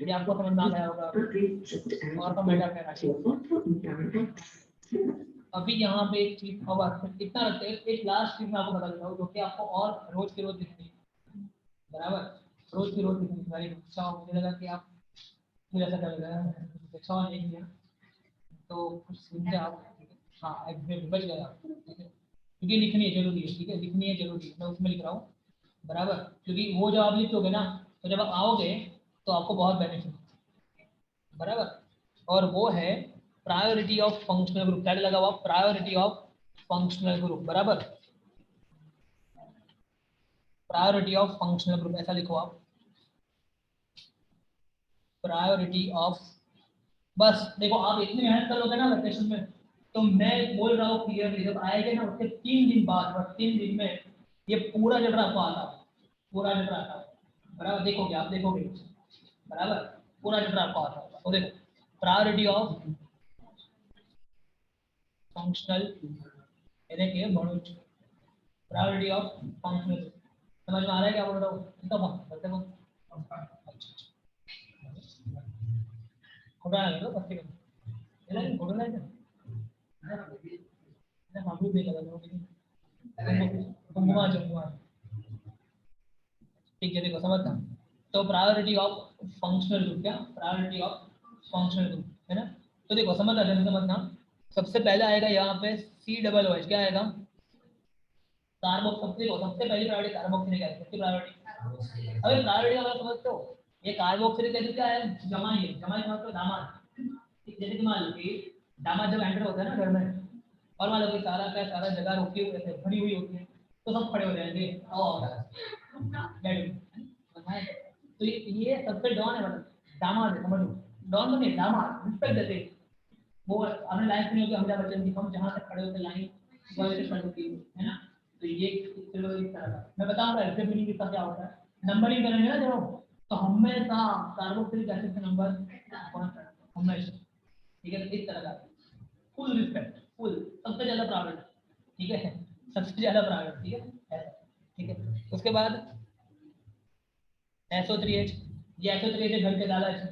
ये आपको समझ में आ गया होगा, और तो Meta para. अभी यहाँ पे एक चीज अब इतना रखते हैं, एक लास्ट चीज मैं आपको बता देता हूँ जो कि आपको और रोज के रोज दिखनी है, बराबर, रोज की रोज दिखनी है। अच्छा मुझे लगा कि आप मुझे ऐसा कर रहे हैं, अच्छा नहीं किया तो कुछ समझे आप, हाँ बच गए आप, ठीक है, क्योंकि लिखनी है जरूरी है, ठीक है, लिखनी है जरूरी है, मैं उसमें लिख रहा हूँ, बराबर, क्योंकि वो जब आप लिखोगे ना तो जब आप आओगे तो आपको बहुत बेनिफिट, बराबर, और वो है प्रायोरिटी ऑफ फंक्शनल ग्रुप, क्या लगा हुआ, प्रायोरिटी ऑफ फंक्शनल ग्रुप, बराबर। प्रायोरिटी ऑफ फंक्शनल ग्रुप, ऐसा लिखो आप, प्रायोरिटी ऑफ। बस देखो आप इतनी मेहनत करोगे ना वेकेशन में, तो मैं बोल रहा हूँ क्लियरली, जब आएगा ना उसके 3 दिन बाद, बस 3 दिन में ये पूरा चैप्टर आपको आता है, पूरा चैप्टर आता है, बराबर देखोगे आप, देखोगे बराबर पूरा चैप्टर आपको आता है। तो देखो प्रायोरिटी ऑफ फंक्शनल यानी कि भणुज, प्रायोरिटी ऑफ फंक्शनल, समझ में आ रहा है क्या बोल रहा हूँ? तो बोलते हो खोटा नहीं, तो बच्चे को खोटा नहीं है, हम भी लगा घुमा जाऊंगा, ठीक है देखो समझना। तो प्रायोरिटी ऑफ फंक्शनल ग्रुप, क्या प्रायोरिटी ऑफ फंक्शनल ग्रुप है ना। तो देखो समझना, जैसे समझना, सबसे पहले आएगा यहाँ पे COOH, क्या आएगा कार्बोक्स, सबसे पहली प्रायोरिटी कार्बोक्सिलिक एसिड, सबसे प्रायोरिटी। अबे प्रायोरिटी वाला समझते हो, ये कार्बोक्सिलिक एसिड क्या है, जमाई है, जमाई समझते हो, दामाद। जैसे कि मान लो कि दामाद जब एंटर होता है ना घर में, और मान लो कि सारा का सारा जगह रुकी हुई है, भरी हुई होती है, तो सब खड़े हो जाएंगे, तो ये सबसे डॉन है, मतलब दामाद है, समझ लो डॉन तो नहीं, दामाद रिस्पेक्ट देते हैं। वो हमने लाइन सुनी होगी, अमिताभ बच्चन की, हम जहाँ तक खड़े होते लाइन वैसे खड़े होती है ना। तो ये चलो इस तरह का मैं बताऊंगा एग्जैक्ट मीनिंग इसका क्या होता है, नंबरिंग करेंगे ना जब, तो हमेशा कार्बोक्सिलिक एसिड का नंबर हमेशा, ठीक है, तो इस तरह का फुल रिस्पेक्ट, फुल सबसे ज्यादा प्रायोरिटी, ठीक है, सबसे ज्यादा प्रायोरिटी, ठीक है ऐसा, ठीक है। उसके बाद SO3H, ये SO3H घर के दादाजी,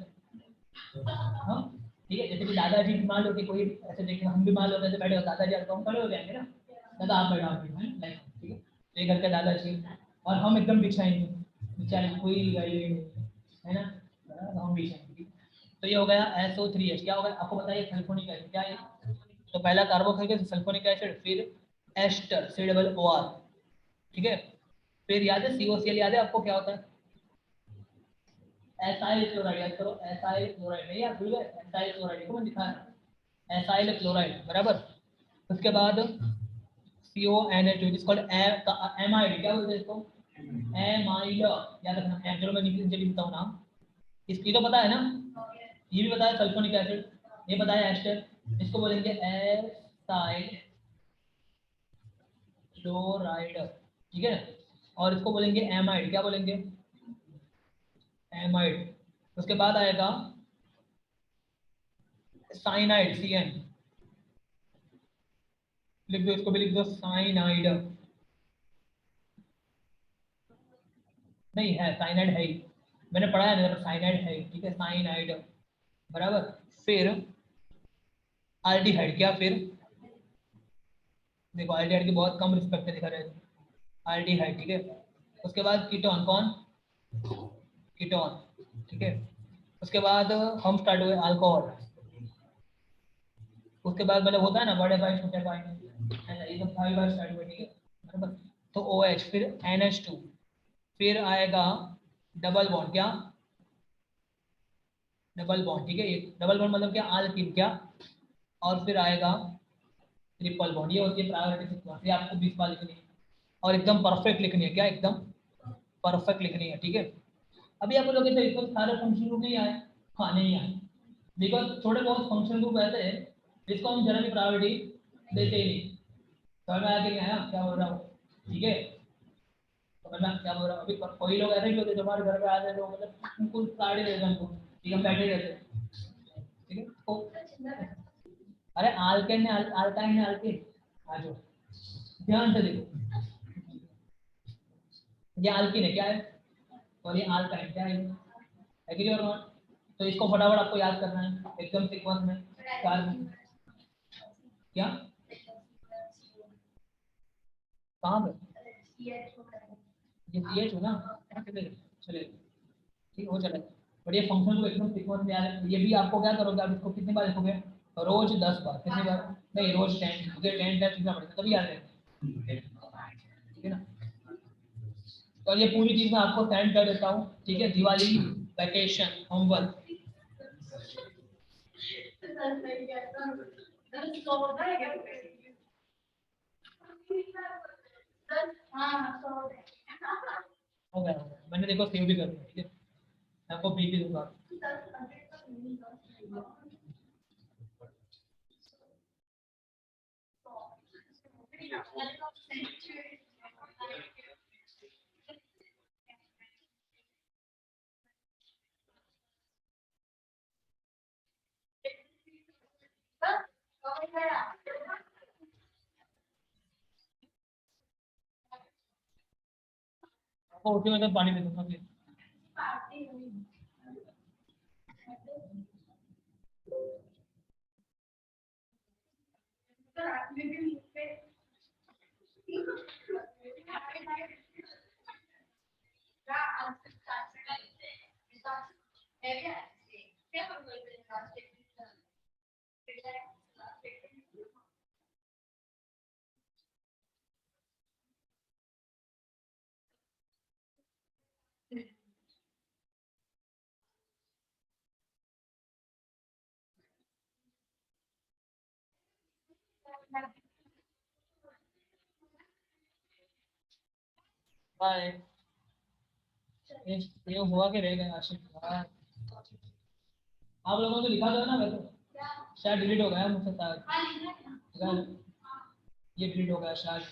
हाँ ठीक है, जैसे कि दादाजी मान लो कि कोई ऐसे देखें, हम भी मान लो ऐसे बैठे हो दादाजी, तो हम खड़े हो जाएंगे ना, दादा आप बैठा लाइक, ठीक है, तो ये घर के दादाजी, और हम एकदम बिछाएंगे, बेचारे कोई वैल्यू नहीं है ना, तो हम बिछाएंगे। तो ये हो गया SO3H, क्या होगा आपको बताइए, सल्फोनिक एसिड क्या है। तो पहला कार्बोक्सिलिक सल्फोनिक एसिड, फिर एस्टर COOR, ठीक है, फिर याद है COCl, याद है आपको क्या होता है, एसाइल क्लोराइड, याद करो एसाइल क्लोराइड, नहीं याद भूल गए, एसाइल क्लोराइड को लिखा है एसाइल क्लोराइड, बराबर। उसके बाद CONH2, इज कॉल्ड एमाइड, क्या बोलते हैं इसको, एमाइड, याद रखना, चलो मैं नीचे लिखता हूँ नाम, इसकी तो पता है ना, ये भी पता है सल्फोनिक एसिड, ये पता है एस्टर, इसको बोलेंगे एसाइल क्लोराइड, ठीक है, और इसको बोलेंगे एमाइड, क्या बोलेंगे एमाइड। उसके बाद आएगा साइनाइड, CN, लिख दो, इसको भी लिख दो साइनाइड, नहीं है साइनाइड है ही, मैंने पढ़ा है मेरा, साइनाइड है ही, ठीक है साइनाइड, बराबर। फिर आल्डिहाइड, क्या फिर देखो आल्डिहाइड की बहुत कम रिस्पेक्ट दिखा रहे हैं, आल्डिहाइड, ठीक है। उसके बाद कीटोन, कौन कीटोन, ठीक है। उसके बाद हम स्टार्ट हुए अल्कोहल, उसके बाद मतलब होता है ना बड़े भाई छोटे भाई, ऐसा ये सब 5 बार स्टार्ट हुए, ठीक है बराबर। तो OH, फिर NH2, फिर आएगा डबल बॉन्ड, क्या डबल बॉन्ड, ठीक है, ये डबल बॉन्ड मतलब क्या आल्कीन, क्या, और फिर आएगा ट्रिपल बॉन्ड, ये होती है प्रायोरिटी सीक्वेंस, ये आपको 20 बार लिखनी है, और एकदम परफेक्ट लिखनी है, क्या एकदम परफेक्ट लिखनी है, ठीक है। अभी आप लोग तो सारे फंक्शन ग्रुप नहीं आए, हाँ नहीं आए, बिकॉज थोड़े बहुत फंक्शन ग्रुप ऐसे हैं जिसको हम जरा भी प्रायोरिटी देते ही नहीं, समझ में आया कि नहीं आया क्या बोल रहा हूँ, ठीक है, समझ में क्या बोल रहा हूँ। अभी कोई लोग ऐसे भी होते हैं जो हमारे घर पे आते हैं, तो मतलब उनको प्रायोरिटी देते हैं हमको, ठीक है हम बैठे रहते हैं, ठीक है। तो अरे आल्केन ने अल्काइन ने अल्केन, आ जाओ ध्यान से देखो, ये अल्कीन है, क्या है, और ये अल्काइन क्या है, एग्री और नॉट। तो इसको फटाफट आपको याद करना है एकदम सीक्वेंस में, कार्बन, क्या कहाँ पे ये CH हो ना, चलिए ठीक हो चले, बट ये फंक्शन को एकदम सीक्वेंस में याद है। ये भी आपको क्या करोगे, आप इसको कितनी बार लिखोगे, रोज 10 बार, कितनी बार नहीं रोज 10, क्योंकि 10 टाइम्स लिखना पड़ेगा तभी याद रहेगा, ठीक है ना। तो ये पूरी चीज मैं आपको सेंड कर देता हूँ, ठीक है, दिवाली वैकेशन होमवर्क, हाँ हो गया हो गया। मैंने देखो सेव भी कर दिया, ठीक है, मैं आपको भेज भी दूंगा। आपको उसी में से पानी दे दूंगा फिर। बाय। ये हुआ कि रह गया आशिक यार। आप लोगों ने तो लिखा था ना वैसे, शायद डिलीट हो गया मुझसे शायद, ये डिलीट हो गया शायद।